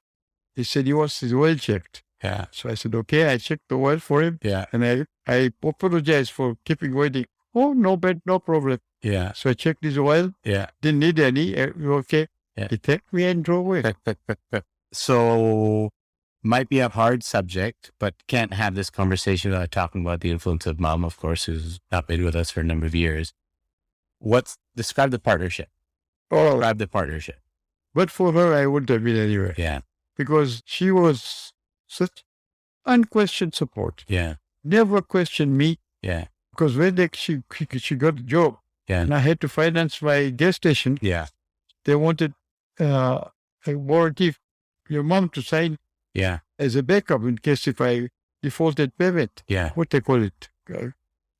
He said he wants his oil checked. Yeah. So I said, okay, I checked the oil for him. Yeah. And I apologized for keeping waiting. Oh, no problem. Yeah. So I checked his oil. Yeah. Didn't need any. Okay. Yeah. He thanked me and drove away. So might be a hard subject, but can't have this conversation without talking about the influence of Mom, of course, who's not been with us for a number of years. Describe the partnership. Describe the partnership. But for her, I wouldn't have been anywhere. Yeah. Because she was such unquestioned support. Yeah. Never questioned me. Yeah. Because when she got a job, and I had to finance my gas station, they wanted a warranty, your mom to sign as a backup in case if I defaulted payment. Yeah. What they call it.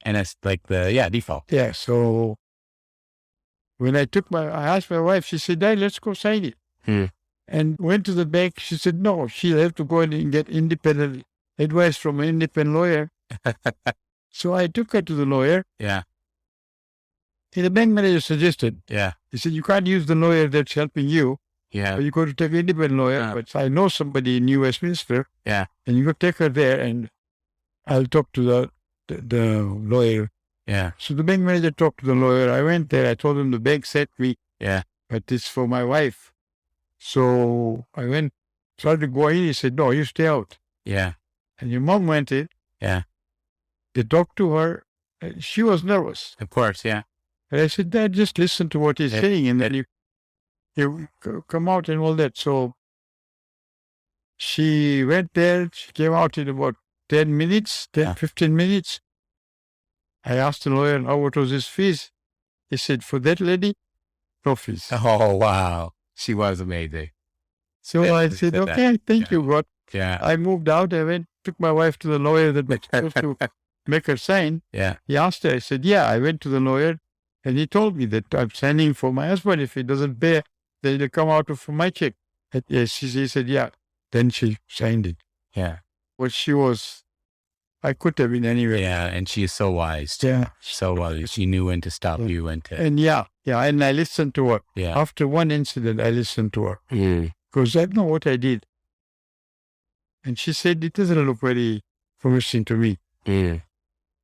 And it's like the default. Yeah. So when I asked my wife, she said, Dad, let's go sign it. And went to the bank. She said, no, she'll have to go and get independent advice from an independent lawyer. So I took her to the lawyer. Yeah. And the bank manager suggested. Yeah. He said, you can't use the lawyer that's helping you. Yeah. You got to take an independent lawyer. But I know somebody in New Westminster. Yeah. And you go take her there and I'll talk to the lawyer. Yeah. So the bank manager talked to the lawyer. I went there. I told him the bank sent me. Yeah. But it's for my wife. So I went, tried to go in. He said, no, you stay out. Yeah. And your mom went in. Yeah. They talked to her. And she was nervous. Of course. Yeah. And I said, Dad, just listen to what he's saying. And then you come out and all that. So she went there. She came out in about 10 minutes, 15 minutes. I asked the lawyer, what was his fees? He said, for that lady, no fees. Oh, wow. She was amazing. So I said, okay, thank you, God. Yeah. I moved out. I took my wife to the lawyer that was supposed to make her sign. Yeah. He asked her, I said, I went to the lawyer and he told me that I'm signing for my husband. If he doesn't pay, then it'll come out of my check. And he said, yeah. Then she signed it. Yeah. But I could have been anywhere. Yeah. And she is so wise. Yeah. So wise. She knew when to stop you and to. And and I listened to her. Yeah. After one incident, I listened to her. Because I know what I did. And she said, it doesn't look very promising to me. And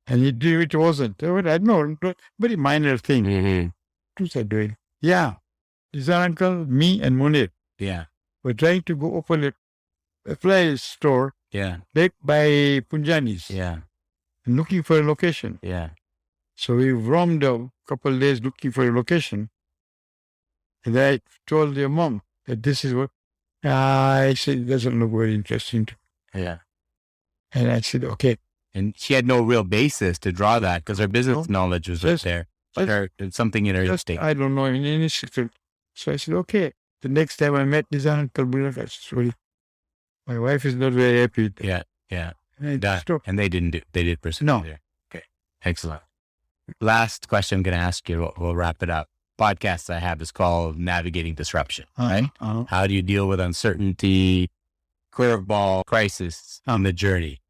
it wasn't. I know, very minor thing. What was I doing? Yeah. This uncle, me and Munir. Yeah. We're trying to go open a fly store. Yeah. Back by Punjani's. Yeah. And looking for a location. Yeah. So we roamed a couple of days looking for a location. And I told your mom that this is what. I said, it doesn't look very interesting. Yeah. And I said, okay. And she had no real basis to draw that because her business knowledge was right there. But it's something in her instinct. I don't know in any secret. So I said, okay. the next time I met this uncle, sorry, my wife is not very happy with that. Yeah. Yeah. And I stopped. And they did pursue No. there. Okay. Excellent. Last question I'm going to ask you. We'll wrap it up. Podcast I have is called Navigating Disruption, right? How do you deal with uncertainty, curveball, crisis on the journey?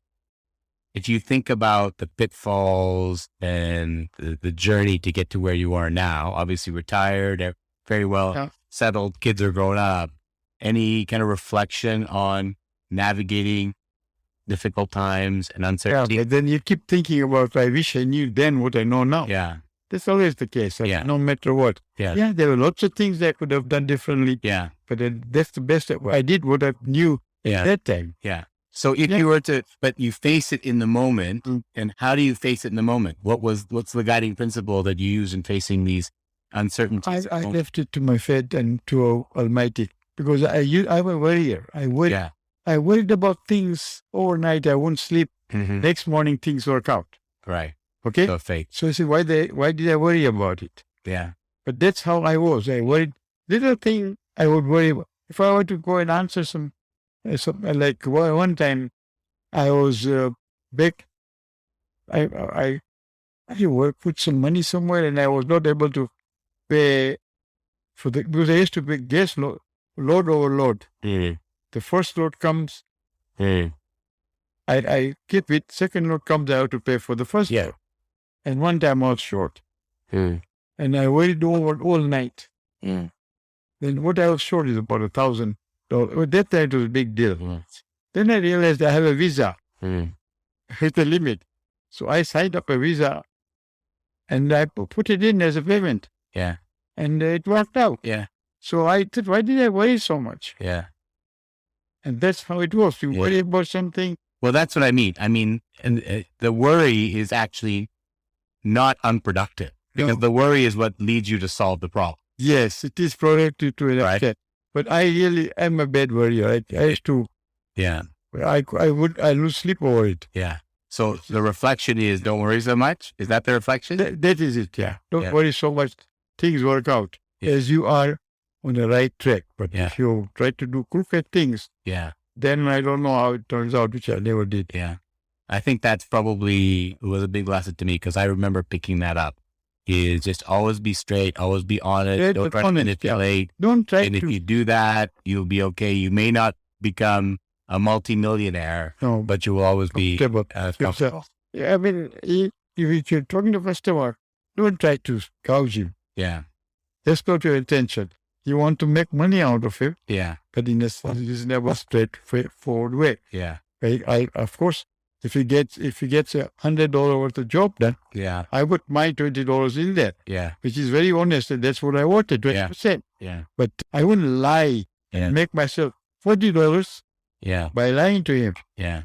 If you think about the pitfalls and the journey to get to where you are now, obviously retired, very well settled, kids are grown up. Any kind of reflection on navigating difficult times and uncertainty? But then you keep thinking about, I wish I knew then what I know now. Yeah. That's always the case. No matter what. Yeah. There were lots of things I could have done differently. Yeah. But that's the best. I did what I knew at that time. Yeah. So if you were to, but you face it in the moment, and how do you face it in the moment? What's the guiding principle that you use in facing these uncertainties? I left it to my faith and to Almighty, because I'm a worrier. I worried about things overnight. I won't sleep. Next morning, things work out. Right. Okay. So faith. So you see, why did I worry about it? Yeah. But that's how I was. I worried. Little thing I would worry about. If I were to go and answer some like one time, I was back. I put some money somewhere, and I was not able to pay for because I used to pay gas load over load. The first load comes, I keep it. Second load comes, I have to pay for the first load. And one time I was short, and I worried over all night. Then what I was short is about $1,000. At that time it was a big deal. Then I realized I have a visa. It's a limit. So I signed up a visa, and I put it in as a payment. Yeah. And it worked out. Yeah. So I thought, why did I worry so much? Yeah. And that's how it was. You worry about something. Well, that's what I mean. And the worry is actually not unproductive, because the worry is what leads you to solve the problem. Yes, it is productive to an extent. But I really am a bad worrier. I used to. Yeah. I lose sleep over it. Yeah. So the reflection is, don't worry so much. Is that the reflection? That is it. Yeah. Don't worry so much. Things work out as you are on the right track. But if you try to do crooked things, then I don't know how it turns out, which I never did. Yeah. I think that's probably was a big lesson to me, because I remember picking that up. Is just always be straight, always be honest, don't try to manipulate. Don't try and if you do that, you'll be okay. You may not become a multimillionaire, but you will always be comfortable. I mean, if you're talking to a customer, don't try to gouge him. Yeah. That's not your intention. You want to make money out of him. Yeah. But in a reasonable, straightforward way. Yeah. I of course, if he gets $100 worth of job done, I put my $20 in there. Yeah. Which is very honest, and that's what I wanted, 20%. Yeah. But I wouldn't lie and make myself $40 by lying to him. Yeah.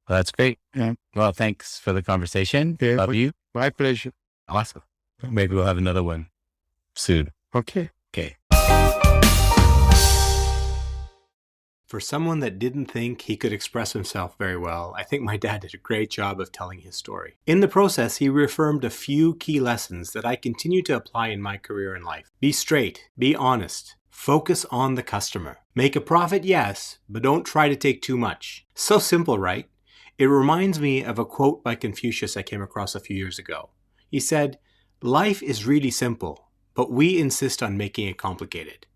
Well, that's great. Yeah. Well, thanks for the conversation. Love you. My pleasure. Awesome. Maybe we'll have another one soon. Okay. For someone that didn't think he could express himself very well, I think my dad did a great job of telling his story. In the process, he reaffirmed a few key lessons that I continue to apply in my career and life. Be straight, be honest, focus on the customer. Make a profit, yes, but don't try to take too much. So simple, right? It reminds me of a quote by Confucius I came across a few years ago. He said, "Life is really simple, but we insist on making it complicated."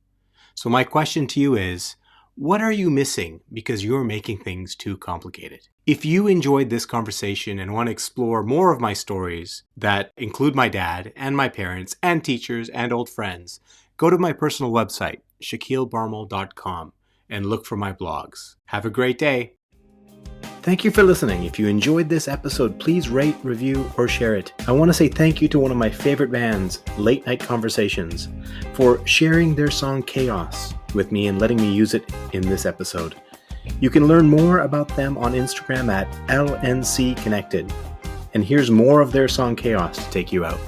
So my question to you is, what are you missing because you're making things too complicated? If you enjoyed this conversation and want to explore more of my stories that include my dad and my parents and teachers and old friends, go to my personal website, shakilbarmal.com, and look for my blogs. Have a great day. Thank you for listening. If you enjoyed this episode, please rate, review, or share it. I want to say thank you to one of my favorite bands, Late Night Conversations, for sharing their song Chaos with me and letting me use it in this episode. You can learn more about them on Instagram at LNC Connected. And here's more of their song Chaos to take you out.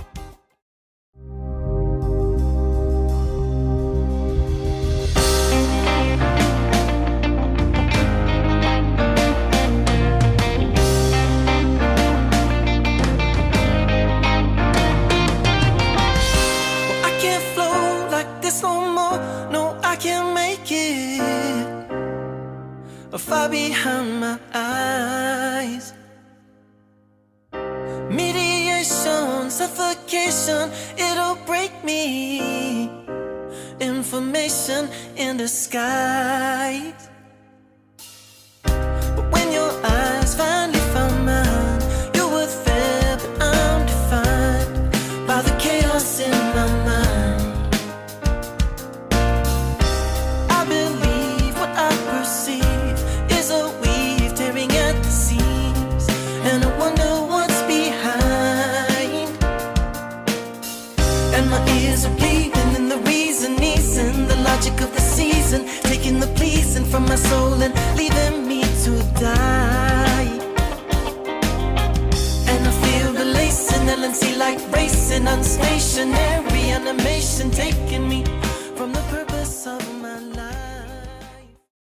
I can't flow like this no more. No, far behind my eyes. Mediation, suffocation, it'll break me. Information in disguise. But when your eyes finally found mine, you were there, but I'm defined by the chaos in my mind. I believe what I perceive is a weave tearing at the seams, and I wonder what's behind. And my ears are bleeding, and the reason easing, the logic of the season, taking the pleasing from my soul and leaving me to die. And I feel the lacing, LNC like racing, unstationary animation, take